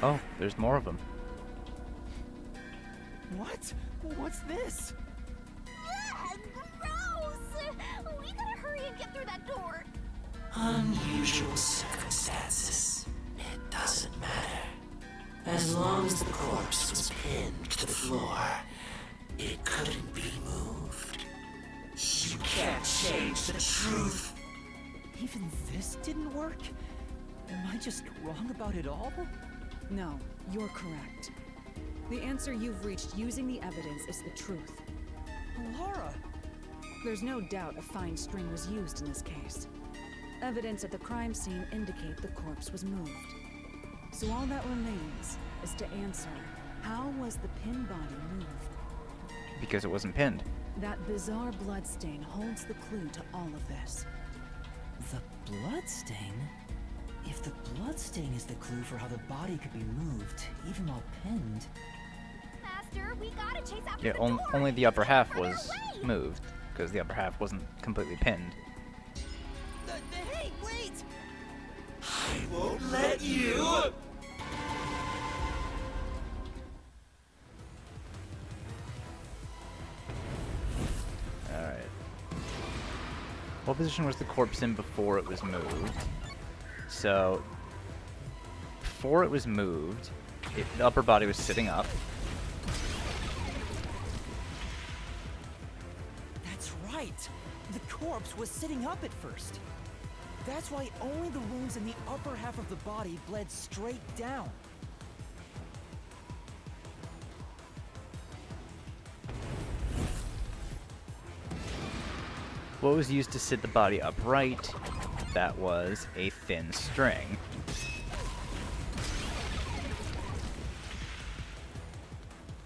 [SPEAKER 1] Oh, there's more of them.
[SPEAKER 2] What? What's this?
[SPEAKER 3] ugh, gross! We gotta hurry and get through that door.
[SPEAKER 10] Unusual circumstances. It doesn't matter. As long as the corpse was pinned to the floor, it couldn't be moved. You can't change the truth.
[SPEAKER 2] Even this didn't work? Am I just wrong about it all?
[SPEAKER 7] No, you're correct. The answer you've reached using the evidence is the truth.
[SPEAKER 2] Laura!
[SPEAKER 7] There's no doubt a fine string was used in this case. Evidence at the crime scene indicate the corpse was moved. So all that remains is to answer, how was the pinned body moved?
[SPEAKER 1] Because it wasn't pinned.
[SPEAKER 7] That bizarre bloodstain holds the clue to all of this.
[SPEAKER 2] The bloodstain? If the bloodstain is the clue for how the body could be moved, even while pinned...
[SPEAKER 3] Master, we gotta chase after
[SPEAKER 1] Yeah,
[SPEAKER 3] the door.
[SPEAKER 1] only the upper half
[SPEAKER 3] On our
[SPEAKER 1] was
[SPEAKER 3] way.
[SPEAKER 1] moved, because the upper half wasn't completely pinned.
[SPEAKER 2] Hey, wait!
[SPEAKER 10] I won't let you!
[SPEAKER 1] Alright. What position was the corpse in before it was moved? So, before it was moved, the upper body was sitting up.
[SPEAKER 2] That's right! The corpse was sitting up at first. That's why only the wounds in the upper half of the body bled straight down.
[SPEAKER 1] What was used to sit the body upright? That was a thin string.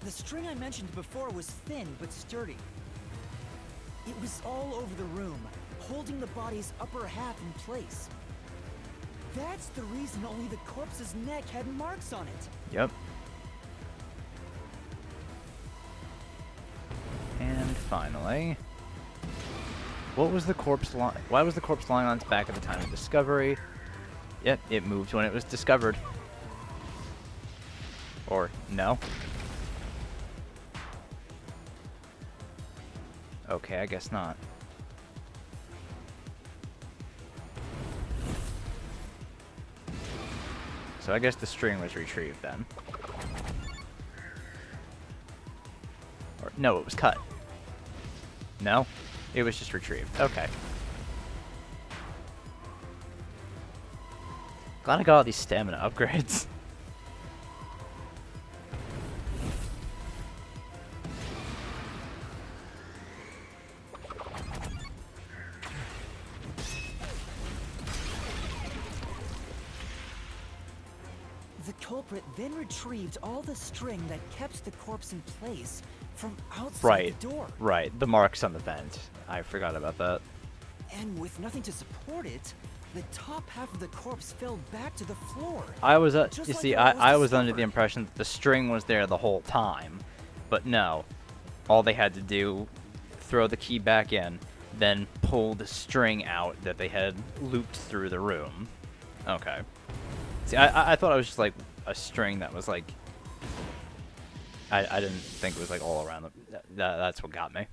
[SPEAKER 2] The string I mentioned before was thin but sturdy. It was all over the room, holding the body's upper half in place. That's the reason only the corpse's neck had marks on it.
[SPEAKER 1] Yep. And finally, what was the corpse why was the corpse lying on its back at the time of discovery? Yep, it moved when it was discovered. Or no? Okay, I guess not. So I guess the string was retrieved then. Or no, it was cut. No? It was just retrieved. Okay. Glad I got all these stamina upgrades.
[SPEAKER 2] The culprit then retrieved all the string that kept the corpse in place from outside
[SPEAKER 1] Right.
[SPEAKER 2] the door.
[SPEAKER 1] Right. The marks on the vent. I forgot about that.
[SPEAKER 2] And with nothing to support it, the top half of the corpse fell back to the floor.
[SPEAKER 1] I was,
[SPEAKER 2] Just
[SPEAKER 1] you
[SPEAKER 2] like
[SPEAKER 1] see,
[SPEAKER 2] it
[SPEAKER 1] I
[SPEAKER 2] was
[SPEAKER 1] was under the
[SPEAKER 2] discovered.
[SPEAKER 1] impression that the string was there the whole time, but no. All they had to do, throw the key back in, then pull the string out that they had looped through the room. Okay. See, I thought it was just like a string that was like. I didn't think it was like all around the. That's what got me.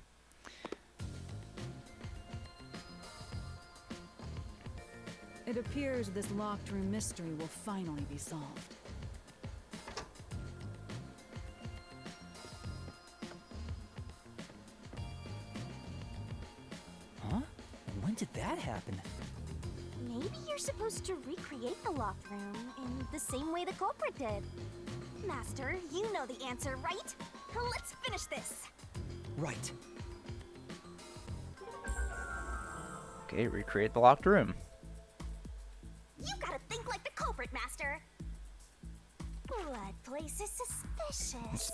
[SPEAKER 7] It appears this locked room mystery will finally be solved.
[SPEAKER 2] Huh? When did that happen?
[SPEAKER 3] Maybe you're supposed to recreate the locked room in the same way the culprit did. Master, you know the answer, right? Let's finish this.
[SPEAKER 2] Right.
[SPEAKER 1] Okay, recreate the locked room.
[SPEAKER 3] You gotta think like the culprit, Master. Blood place is suspicious.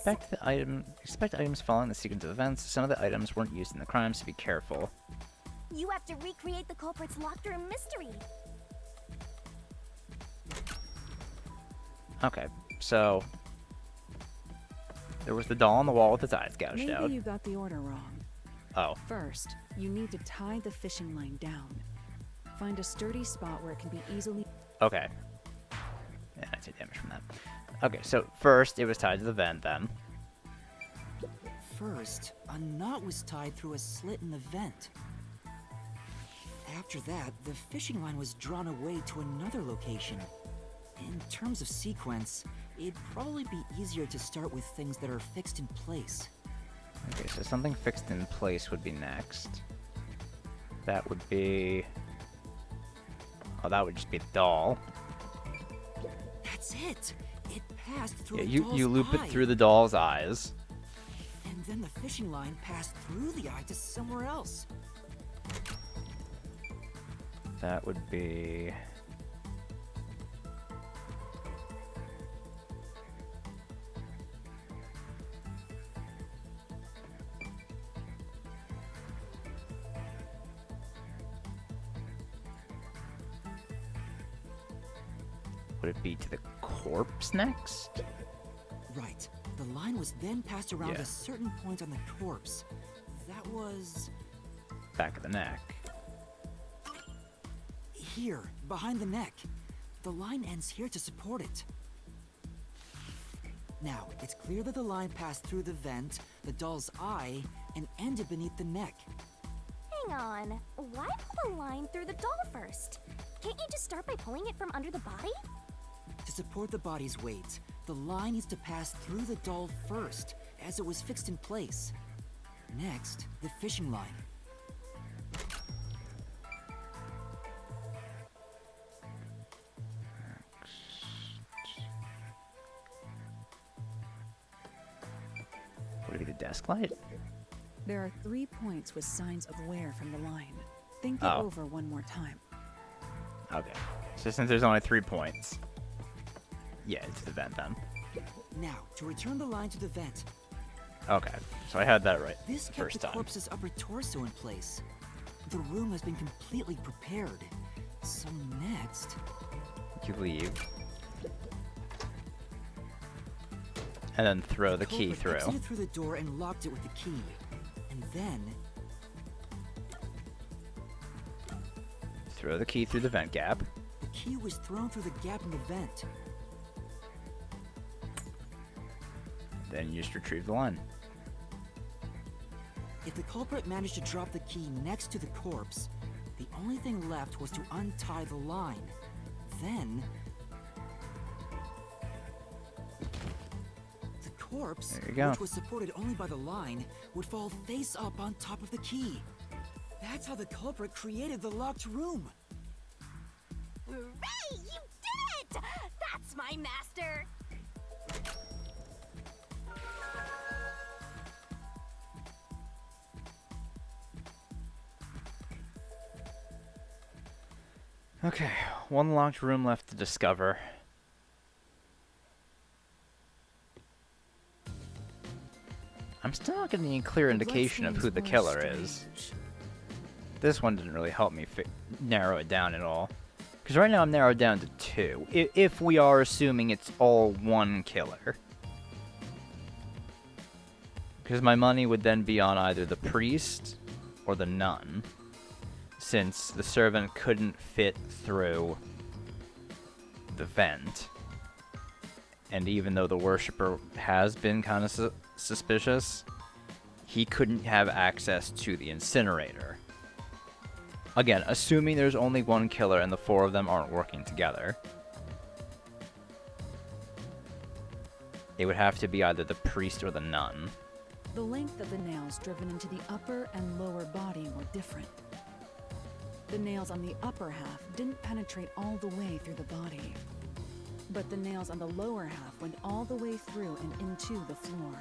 [SPEAKER 1] Expect items following the sequence of events. Some of the items weren't used in the crimes, so be careful.
[SPEAKER 3] You have to recreate the culprit's locked room mystery.
[SPEAKER 1] Okay, so there was the doll on the wall with its eyes gouged
[SPEAKER 7] Maybe
[SPEAKER 1] out.
[SPEAKER 7] you got the order wrong.
[SPEAKER 1] Oh,
[SPEAKER 7] First, you need to tie the fishing line down. Find a sturdy spot where it can be easily...
[SPEAKER 1] okay. Yeah, I take damage from that. Okay, so first it was tied to the vent then.
[SPEAKER 2] First, a knot was tied through a slit in the vent. After that, the fishing line was drawn away to another location. In terms of sequence, it'd probably be easier to start with things that are fixed in place.
[SPEAKER 1] Okay, so something fixed in place would be next. That would be... oh, that would just be the doll.
[SPEAKER 2] That's it! It passed through
[SPEAKER 1] Yeah,
[SPEAKER 2] the
[SPEAKER 1] you
[SPEAKER 2] doll's
[SPEAKER 1] loop
[SPEAKER 2] eye.
[SPEAKER 1] it through the doll's eyes.
[SPEAKER 2] And then the fishing line passed through the eye to somewhere else.
[SPEAKER 1] That would be... would it be to the corpse next?
[SPEAKER 2] Right. The line was then passed around
[SPEAKER 1] Yeah.
[SPEAKER 2] a certain point on the corpse. That was...
[SPEAKER 1] Back of the neck.
[SPEAKER 2] here, behind the neck. The line ends here to support it. Now, it's clear that the line passed through the vent, the doll's eye, and ended beneath the neck.
[SPEAKER 3] Hang on. Why pull the line through the doll first? Can't you just start by pulling it from under the body?
[SPEAKER 2] To support the body's weight, the line needs to pass through the doll first, as it was fixed in place. Next, the fishing line.
[SPEAKER 1] Would it be the desk light?
[SPEAKER 7] There are 3 points with signs of wear from the line. Think it
[SPEAKER 1] Oh.
[SPEAKER 7] over one more time.
[SPEAKER 1] Okay. So since there's only 3 points. Yeah, it's the vent then.
[SPEAKER 2] Now, to return the line to the vent.
[SPEAKER 1] Okay. So I had that right
[SPEAKER 2] This
[SPEAKER 1] the
[SPEAKER 2] kept
[SPEAKER 1] first
[SPEAKER 2] the
[SPEAKER 1] time.
[SPEAKER 2] corpse's upper torso in place. The room has been completely prepared. So next...
[SPEAKER 1] You leave. And then throw the key
[SPEAKER 2] culprit
[SPEAKER 1] through.
[SPEAKER 2] exited through the door and locked it with the key. And then...
[SPEAKER 1] Throw the key through the vent gap.
[SPEAKER 2] the key was thrown through the gap in the vent.
[SPEAKER 1] Then you just retrieve the line.
[SPEAKER 2] If the culprit managed to drop the key next to the corpse, the only thing left was to untie the line. Then... the corpse,
[SPEAKER 1] There you go.
[SPEAKER 2] which was supported only by the line, would fall face up on top of the key. That's how the culprit created the locked room.
[SPEAKER 3] Hooray! You did my master!
[SPEAKER 1] Okay, one locked room left to discover. I'm still not getting any clear indication of who the killer is. This one didn't really help me narrow it down at all. Because right now I'm narrowed down to 2, if we are assuming it's all one killer. Because my money would then be on either the priest or the nun, since the servant couldn't fit through the vent. And even though the worshipper has been kind of suspicious, he couldn't have access to the incinerator. Again, assuming there's only one killer and the 4 of them aren't working together. It would have to be either the priest or the nun.
[SPEAKER 7] The length of the nails driven into the upper and lower body were different. The nails on the upper half didn't penetrate all the way through the body. But the nails on the lower half went all the way through and into the floor.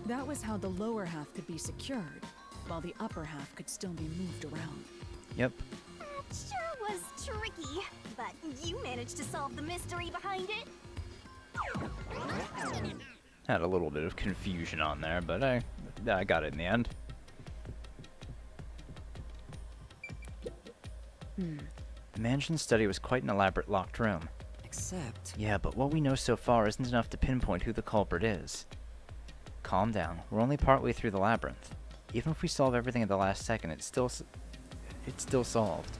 [SPEAKER 7] That was how the lower half could be secured, while the upper half could still be moved around.
[SPEAKER 1] Yep.
[SPEAKER 3] That sure was tricky, but you managed to solve the mystery behind it.
[SPEAKER 1] Had a little bit of confusion on there, but I got it in the end. The mansion study was quite an elaborate locked room.
[SPEAKER 2] Except...
[SPEAKER 1] Yeah, but what we know so far isn't enough to pinpoint who the culprit is. Calm down. We're only partway through the labyrinth. Even if we solve everything at the last second, it's still solved.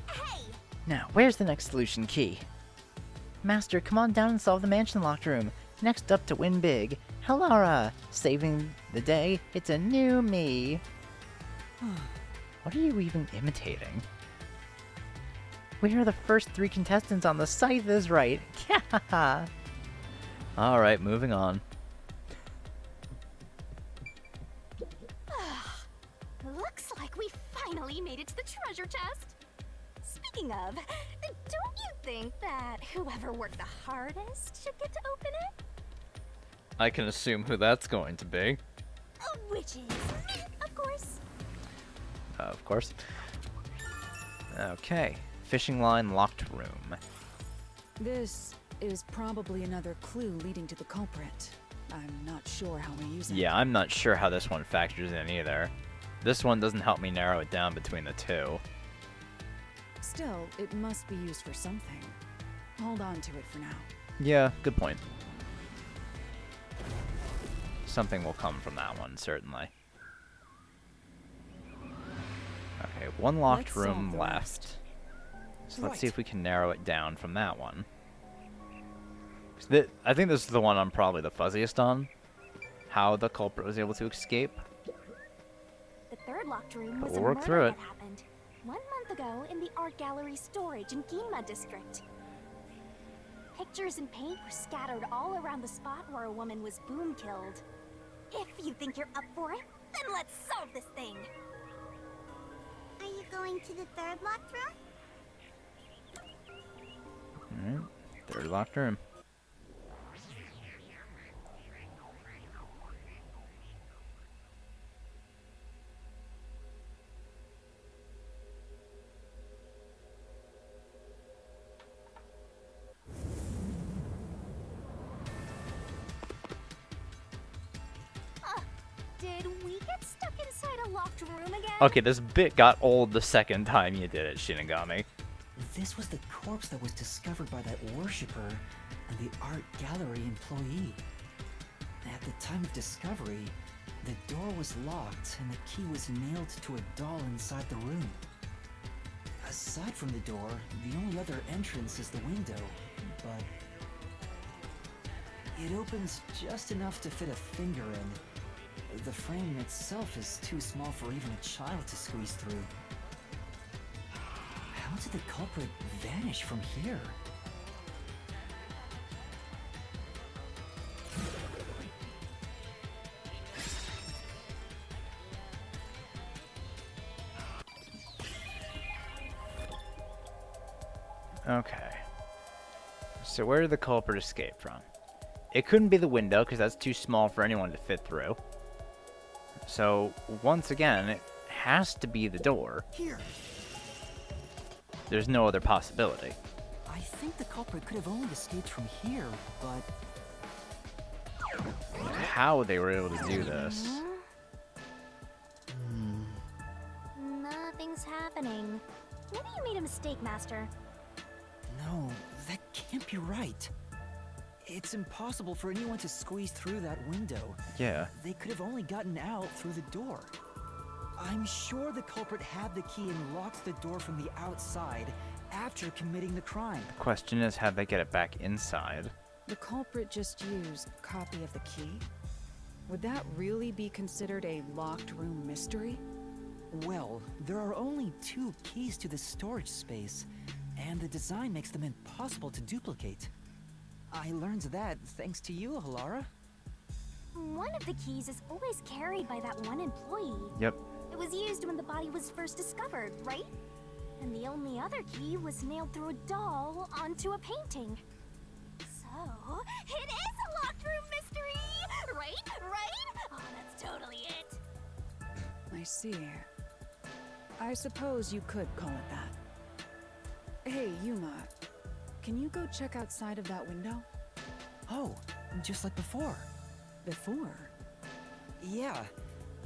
[SPEAKER 3] Hey!
[SPEAKER 1] Now, where's the next solution key? Master, come on down and solve the mansion locked room. Next up to win big. Hellara! Saving the day, it's a new me. What are you even imitating? We are the first 3 contestants on the Scythe is right. Alright, moving on.
[SPEAKER 3] Looks like we finally made it to the treasure chest. Speaking of, don't you think that whoever worked the hardest should get to open it?
[SPEAKER 1] I can assume who that's going to be.
[SPEAKER 3] Which is me, of course.
[SPEAKER 1] Of course. Okay. Fishing line locked room.
[SPEAKER 7] This is probably another clue leading to the culprit. I'm not sure how we use it.
[SPEAKER 1] Yeah, I'm not sure how this one factors in either. This one doesn't help me narrow it down between the 2.
[SPEAKER 7] Still, it must be used for something. Hold on to it for now.
[SPEAKER 1] Yeah, good point. Something will come from that one, certainly. Okay, one locked
[SPEAKER 7] Let's
[SPEAKER 1] room
[SPEAKER 7] solve the
[SPEAKER 1] left.
[SPEAKER 7] rest.
[SPEAKER 1] So let's see
[SPEAKER 7] Right.
[SPEAKER 1] if we can narrow it down from that one. I think this is the one I'm probably the fuzziest on. How the culprit was able to escape.
[SPEAKER 3] The third locked room
[SPEAKER 1] But
[SPEAKER 3] was
[SPEAKER 1] we'll
[SPEAKER 3] a
[SPEAKER 1] work
[SPEAKER 3] murder
[SPEAKER 1] through it.
[SPEAKER 3] that happened 1 month ago in the art gallery storage in Ginma district. Pictures and paint were scattered all around the spot where a woman was boom killed. If you think you're up for it, then let's solve this thing.
[SPEAKER 9] Are you going to the 3rd locked room?
[SPEAKER 1] Alright, third locked room.
[SPEAKER 3] Did we get stuck inside a locked room again?
[SPEAKER 1] Okay, this bit got old the second time you did it, Shinigami.
[SPEAKER 2] This was the corpse that was discovered by that worshipper and the art gallery employee. At the time of discovery, the door was locked and the key was nailed to a doll inside the room. Aside from the door, the only other entrance is the window, but it opens just enough to fit a finger in. The frame itself is too small for even a child to squeeze through. How did the culprit vanish from here?
[SPEAKER 1] Okay. So where did the culprit escape from? It couldn't be the window, because that's too small for anyone to fit through. So, once again, it has to be the door.
[SPEAKER 2] Here.
[SPEAKER 1] There's no other possibility.
[SPEAKER 2] I think the culprit could have only escaped from here, but
[SPEAKER 1] How they were able to do this.
[SPEAKER 3] Nothing's happening. Maybe you made a mistake, Master.
[SPEAKER 2] no, that can't be right. It's impossible for anyone to squeeze through that window.
[SPEAKER 1] Yeah.
[SPEAKER 2] They could have only gotten out through the door. I'm sure the culprit had the key and locked the door from the outside after committing the crime.
[SPEAKER 1] The question is, how'd they get it back inside?
[SPEAKER 7] The culprit just used a copy of the key? Would that really be considered a locked room mystery?
[SPEAKER 2] Well, there are only 2 keys to the storage space, and the design makes them impossible to duplicate. I learned that thanks to you, Halara.
[SPEAKER 3] One of the keys is always carried by that one employee.
[SPEAKER 1] Yep.
[SPEAKER 3] It was used when the body was first discovered, right? And the only other key was nailed through a doll onto a painting. So, it is a locked room mystery! Right? Right? Oh, that's totally it.
[SPEAKER 7] I see. I suppose you could call it that. Hey, Yuma. Can you go check outside of that window?
[SPEAKER 2] Oh, just like before.
[SPEAKER 7] Before?
[SPEAKER 2] Yeah,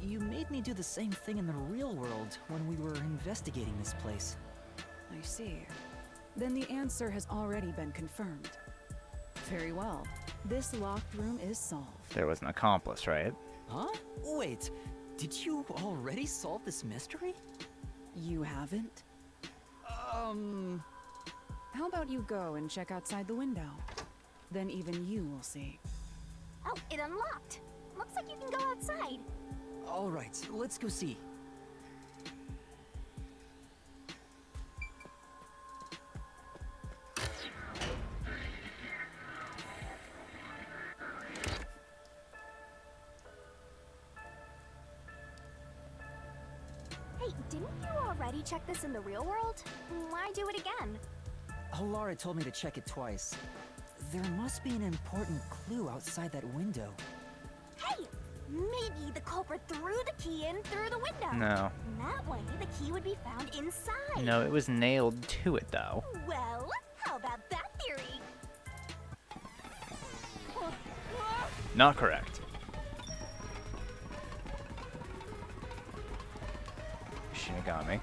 [SPEAKER 2] you made me do the same thing in the real world when we were investigating this place.
[SPEAKER 7] I see. Then the answer has already been confirmed. Very well. This locked room is solved.
[SPEAKER 1] There was an accomplice, right?
[SPEAKER 2] Huh? Wait, did you already solve this mystery?
[SPEAKER 7] You haven't? How about you go and check outside the window? Then even you will see.
[SPEAKER 3] Oh, it unlocked. Looks like you can go outside.
[SPEAKER 2] All right, let's go see.
[SPEAKER 3] Hey, didn't you already check this in the real world? Why do it again?
[SPEAKER 2] Halara told me to check it twice. There must be an important clue outside that window.
[SPEAKER 3] Hey! Maybe the culprit threw the key in through the window.
[SPEAKER 1] No.
[SPEAKER 3] That way, the key would be found inside.
[SPEAKER 1] No, it was nailed to it, though.
[SPEAKER 3] Well, how about that theory?
[SPEAKER 1] Not correct. Shinigami.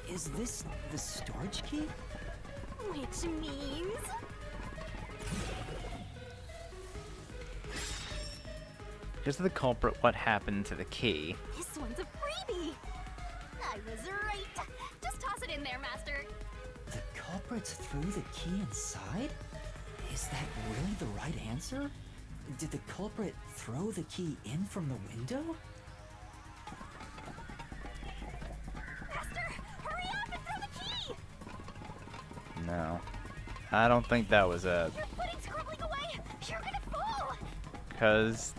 [SPEAKER 2] Is this the storage key?
[SPEAKER 3] Which means...
[SPEAKER 1] Because of the culprit, what happened to the key?
[SPEAKER 3] This one's a freebie! I was right! Just toss it in there, Master!
[SPEAKER 2] The culprit threw the key inside? Is that really the right answer? Did the culprit throw the key in from the window?
[SPEAKER 3] Master! Hurry up and throw the key!
[SPEAKER 1] No. I don't think that was it.
[SPEAKER 3] Your footing's crumbling away! You're gonna fall!
[SPEAKER 1] Because...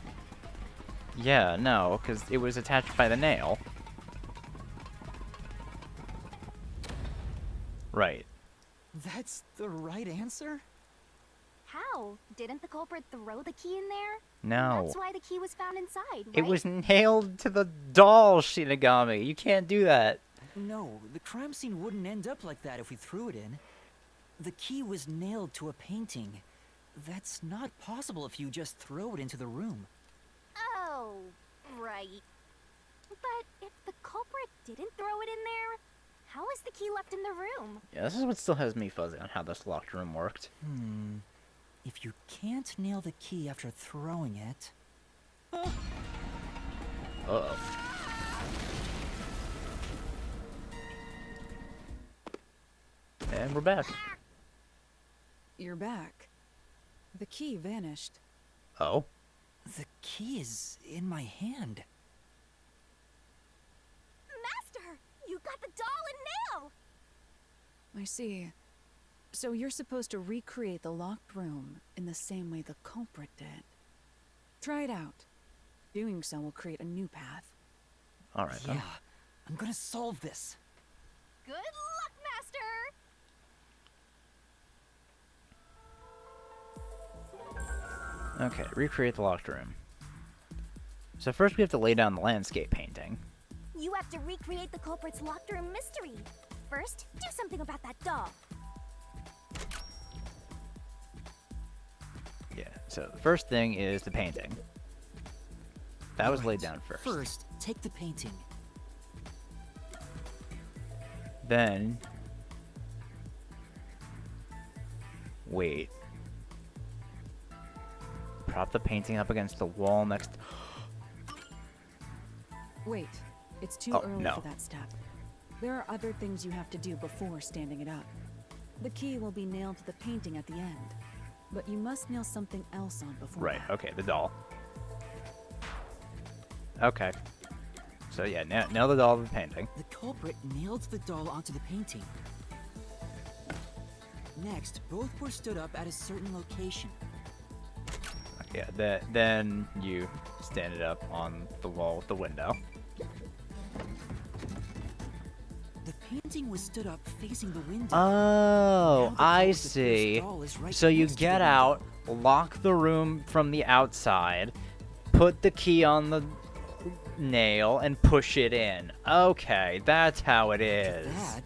[SPEAKER 1] Yeah, no, because it was attached by the nail. Right.
[SPEAKER 2] That's the right answer?
[SPEAKER 3] How? Didn't the culprit throw the key in there?
[SPEAKER 1] No.
[SPEAKER 3] That's why the key was found inside, right?
[SPEAKER 1] It was nailed to the doll, Shinigami. You can't do that.
[SPEAKER 2] No, the crime scene wouldn't end up like that if we threw it in. The key was nailed to a painting. That's not possible if you just throw it into the room.
[SPEAKER 3] Oh, right. But if the culprit didn't throw it in there, how is the key left in the room?
[SPEAKER 1] Yeah, this is what still has me fuzzy on how this locked room worked.
[SPEAKER 2] If you can't nail the key after throwing it...
[SPEAKER 1] Uh-oh. And we're back.
[SPEAKER 7] You're back. The key vanished.
[SPEAKER 1] Oh?
[SPEAKER 2] The key is in my hand.
[SPEAKER 3] Master! You got the doll and nail!
[SPEAKER 7] I see. So you're supposed to recreate the locked room in the same way the culprit did. Try it out. Doing so will create a new path.
[SPEAKER 1] Alright,
[SPEAKER 2] Yeah, I'm gonna solve this.
[SPEAKER 3] Good luck, Master!
[SPEAKER 1] Okay, recreate the locked room. So first we have to lay down the landscape painting.
[SPEAKER 3] You have to recreate the culprit's locked room mystery. First, do something about that doll.
[SPEAKER 1] Yeah, so the first thing is the painting. That was laid down first.
[SPEAKER 2] First, take the painting.
[SPEAKER 1] Then... Wait. Prop the painting up against the wall next...
[SPEAKER 7] Wait, it's too
[SPEAKER 1] Oh,
[SPEAKER 7] early
[SPEAKER 1] no.
[SPEAKER 7] for that step. There are other things you have to do before standing it up. The key will be nailed to the painting at the end, but you must nail something else on before
[SPEAKER 1] Right,
[SPEAKER 7] that.
[SPEAKER 1] okay, the doll. Okay. So yeah, nail the doll to the painting.
[SPEAKER 2] The culprit nailed the doll onto the painting. Next, both were stood up at a certain location.
[SPEAKER 1] Yeah, then you stand it up on the wall with the window.
[SPEAKER 2] The painting was stood up facing the window.
[SPEAKER 1] Oh,
[SPEAKER 2] Now the
[SPEAKER 1] I
[SPEAKER 2] doll with the first
[SPEAKER 1] see.
[SPEAKER 2] doll is right
[SPEAKER 1] So you
[SPEAKER 2] next to the
[SPEAKER 1] get
[SPEAKER 2] window.
[SPEAKER 1] out, lock the room from the outside, put the key on the nail, and push it in. Okay, that's how it is.
[SPEAKER 2] That,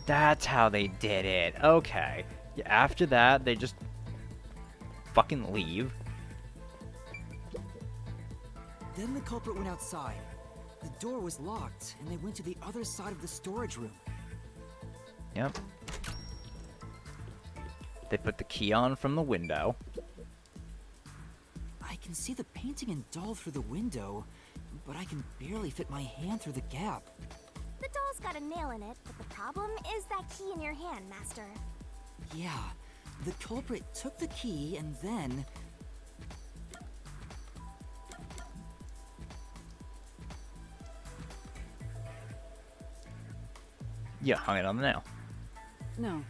[SPEAKER 1] That's how they did it. Okay. Yeah, after that, they just fucking leave.
[SPEAKER 2] then the culprit went outside. The door was locked, and they went to the other side of the storage room.
[SPEAKER 1] Yep. They put the key on from the window.
[SPEAKER 2] I can see the painting and doll through the window, but I can barely fit my hand through the gap.
[SPEAKER 3] The doll's got a nail in it, but the problem is that key in your hand, Master.
[SPEAKER 2] Yeah, the culprit took the key and then...
[SPEAKER 1] Yeah, hung it on the nail.
[SPEAKER 7] No.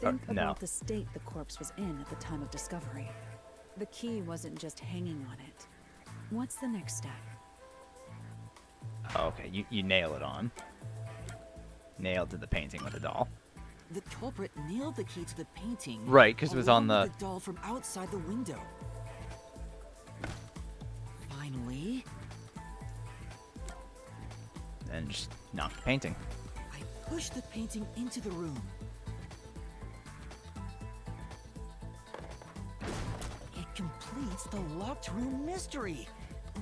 [SPEAKER 7] Think
[SPEAKER 1] no.
[SPEAKER 7] about the state the corpse was in at the time of discovery. The key wasn't just hanging on it. What's the next step?
[SPEAKER 1] Oh, okay, you nail it on. Nailed to the painting with the doll.
[SPEAKER 2] The culprit nailed the key to the painting.
[SPEAKER 1] Right, 'cause it was on
[SPEAKER 2] along
[SPEAKER 1] the-
[SPEAKER 2] with doll from outside the window. Finally,
[SPEAKER 1] And just knock the painting.
[SPEAKER 2] I pushed the painting into the room. It completes the locked room mystery.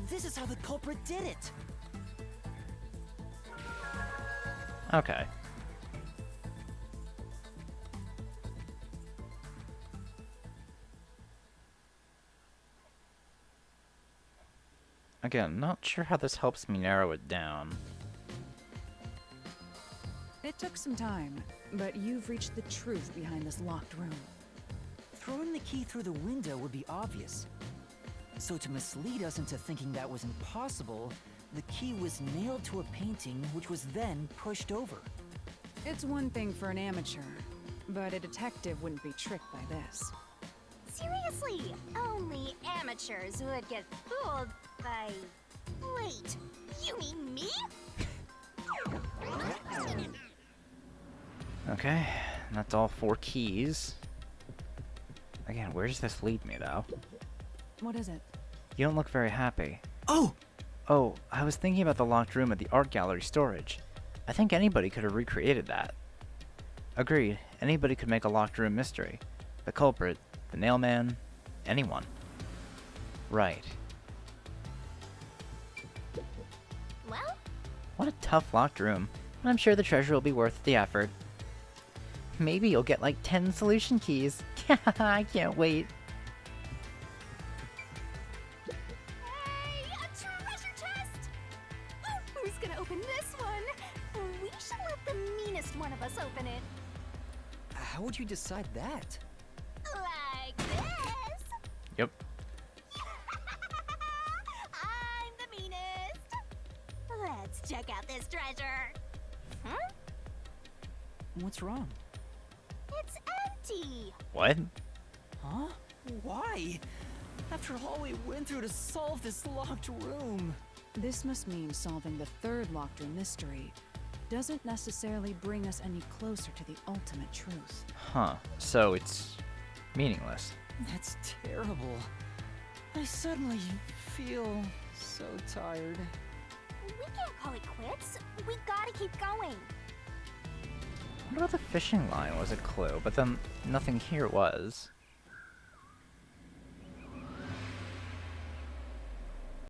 [SPEAKER 2] This is how the culprit did it.
[SPEAKER 1] Okay. Again, not sure how this helps me narrow it down.
[SPEAKER 7] It took some time, but you've reached the truth behind this locked room.
[SPEAKER 2] Throwing the key through the window would be obvious. So to mislead us into thinking that was impossible, the key was nailed to a painting which was then pushed over.
[SPEAKER 7] It's one thing for an amateur, but a detective wouldn't be tricked by this.
[SPEAKER 3] Seriously, only amateurs would get fooled by... Wait, you mean me?
[SPEAKER 1] Okay, that's all 4 keys. Again, where does this lead me, though?
[SPEAKER 7] What is it?
[SPEAKER 1] You don't look very happy.
[SPEAKER 2] Oh!
[SPEAKER 1] Oh, I was thinking about the locked room at the art gallery storage. I think anybody could have recreated that. Agreed, anybody could make a locked room mystery. The culprit, the nailman, anyone. Right.
[SPEAKER 3] Well,
[SPEAKER 1] What a tough locked room, but I'm sure the treasure will be worth the effort. Maybe you'll get like 10 solution keys. I can't wait.
[SPEAKER 3] hey, a treasure chest! Who's gonna open this one? We should let the meanest one of us open it.
[SPEAKER 2] How would you decide that?
[SPEAKER 3] Like this.
[SPEAKER 1] Yep.
[SPEAKER 3] I'm the meanest. Let's check out this treasure. Huh?
[SPEAKER 2] What's wrong?
[SPEAKER 3] It's empty.
[SPEAKER 1] What?
[SPEAKER 2] Huh? Why? After all we went through to solve this locked room.
[SPEAKER 7] This must mean solving the third locked room mystery doesn't necessarily bring us any closer to the ultimate truth.
[SPEAKER 1] Huh. So it's meaningless.
[SPEAKER 2] That's terrible. I suddenly feel so tired.
[SPEAKER 3] We can't call it quits. We gotta keep going.
[SPEAKER 1] What about the fishing line was a clue, but then nothing here was.